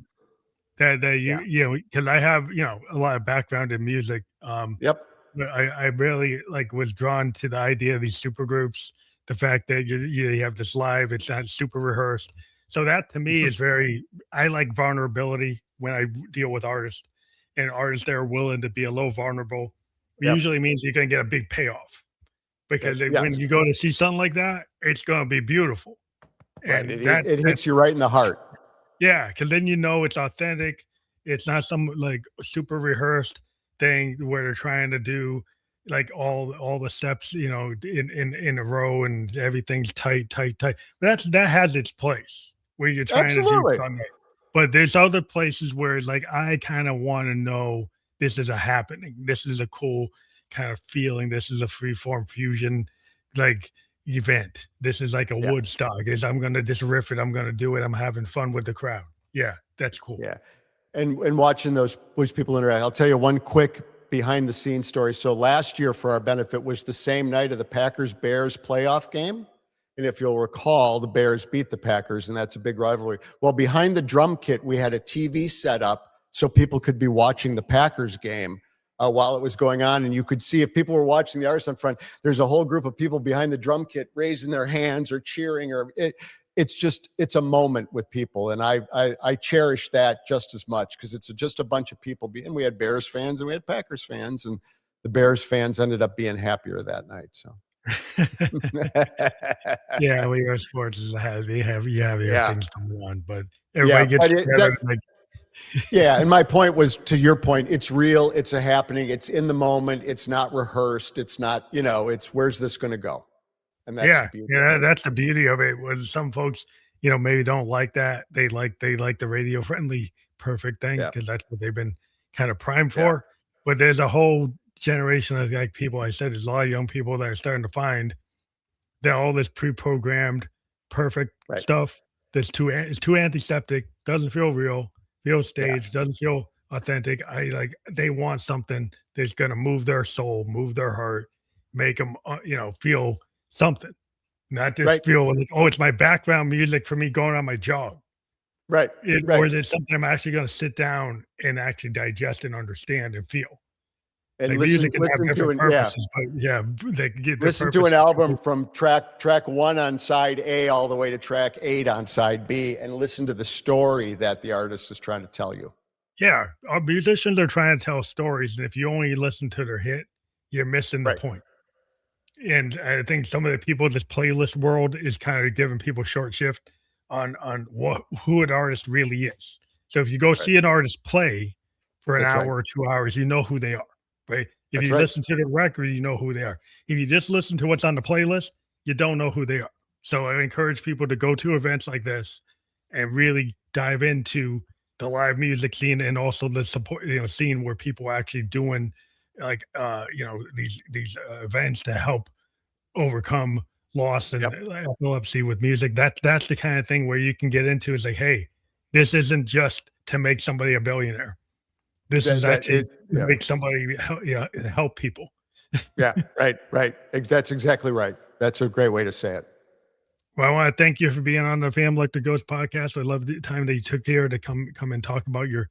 that yeah, because I have, a lot of background in music, yep, but I really, like, was drawn to the idea of these supergroups, the fact that you have this live, it's not super rehearsed. So that to me is very I like vulnerability when I deal with artists, and artists that are willing to be a little vulnerable yep, usually means you're gonna get a big payoff, because when yes, you go to see something like that, it's gonna be beautiful, right. It, and it, it that's hits you right in the heart. yeah, because then it's authentic. It's not some, like, super rehearsed thing where they're trying to do, like, all the steps, in a row and everything's tight, tight, tight. That has its place where you're trying to do Absolutely, something. But there's other places where it's like, I kinda wanna know this is a happening. This is a cool kind of feeling. This is a free-form fusion, like, event. This is like a yeah. Woodstock. Is I'm gonna just riff it. I'm gonna do it. I'm having fun with the crowd. Yeah, that's cool. Yeah. And watching those people interact. I'll tell you one quick behind the scenes story. So last year for our benefit was the same night of the Packers Bears playoff game. And if you'll recall, the Bears beat the Packers, and that's a big rivalry. Well, behind the drum kit, we had a TV set up so people could be watching the Packers game. while it was going on. And you could see, if people were watching the artist on front, there's a whole group of people behind the drum kit raising their hands or cheering, or it's a moment with people. And I cherish that just as much, because it's just a bunch of people. And we had Bears fans and we had Packers fans, and the Bears fans ended up being happier that night. So. Yeah, Leo Sports is heavier Yeah. things going on, but Yeah. everybody gets together. Yeah. And my point was, to your point, it's real. It's a happening. It's in the moment. It's not rehearsed. It's not, it's where's this going to go? And that's the beauty. Yeah, that's the beauty of it. Was some folks, maybe don't like that. They like the radio friendly perfect thing, because that's what they've been kind of primed for. But there's a whole generation of like people. I said there's a lot of young people that are starting to find that all this pre-programmed perfect stuff that's it's too antiseptic, doesn't feel real, feels staged, doesn't feel authentic. They want something that's going to move their soul, move their heart, make them feel something, not just feel like, oh, it's my background music for me going on my job. Right. Or is it something I'm actually going to sit down and actually digest and understand and feel? And like listen to an album from track 1 on side A all the way to track 8 on side B, and listen to the story that the artist is trying to tell you. Yeah, our musicians are trying to tell stories, and if you only listen to their hit, you're missing the point. And I think some of the people in this playlist world is kind of giving people short shift on who an artist really is. So if you go see an artist play for an hour or 2 hours, you know who they are. Right? If you listen to the record, you know who they are. If you just listen to what's on the playlist, you don't know who they are. So I encourage people to go to events like this and really dive into the live music scene, and also the support, scene where people are actually doing these events to help overcome loss and epilepsy with music. That's the kind of thing where you can get into, is like, hey, this isn't just to make somebody a billionaire. This is actually to make somebody help people. Right. That's exactly right. That's a great way to say it. Well, I want to thank you for being on the Family Electric Ghost podcast. I love the time that you took here to come and talk about your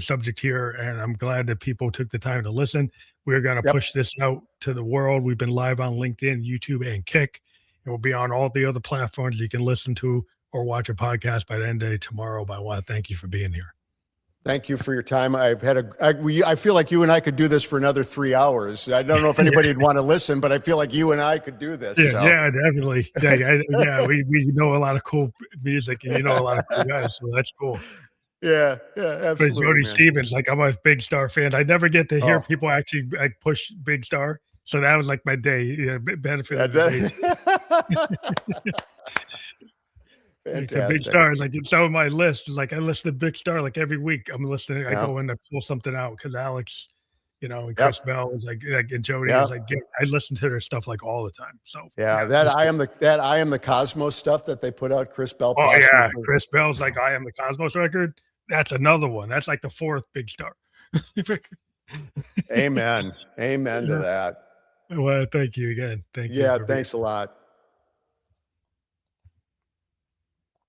subject here, and I'm glad that people took the time to listen. We're going to push this out to the world. We've been live on LinkedIn, YouTube, and Kick, and we'll be on all the other platforms you can listen to or watch a podcast by the end of the day tomorrow. But I want to thank you for being here. Thank you for your time. I feel like you and I could do this for another 3 hours. I don't know if anybody would want to listen, but I feel like you and I could do this. Yeah, definitely. We know a lot of cool music, and a lot of cool guys, so that's cool. Yeah, absolutely. But Jody Stevens, I'm a Big Star fan. I never get to hear people actually push Big Star, so that was like my day. Benefit of the day. Fantastic. Big Star is it's on my list. It's I listen to Big Star every week. I'm listening. I go in to pull something out because Alex, and Chris Bell is and Jody is I listen to their stuff all the time. So that I am the Cosmos stuff that they put out. Chris Bell. Oh yeah, Chris Bell's I Am the Cosmos record. That's another one. That's the 4th Big Star. Amen to that. Well, thank you again. Thank you. Yeah, thanks a lot.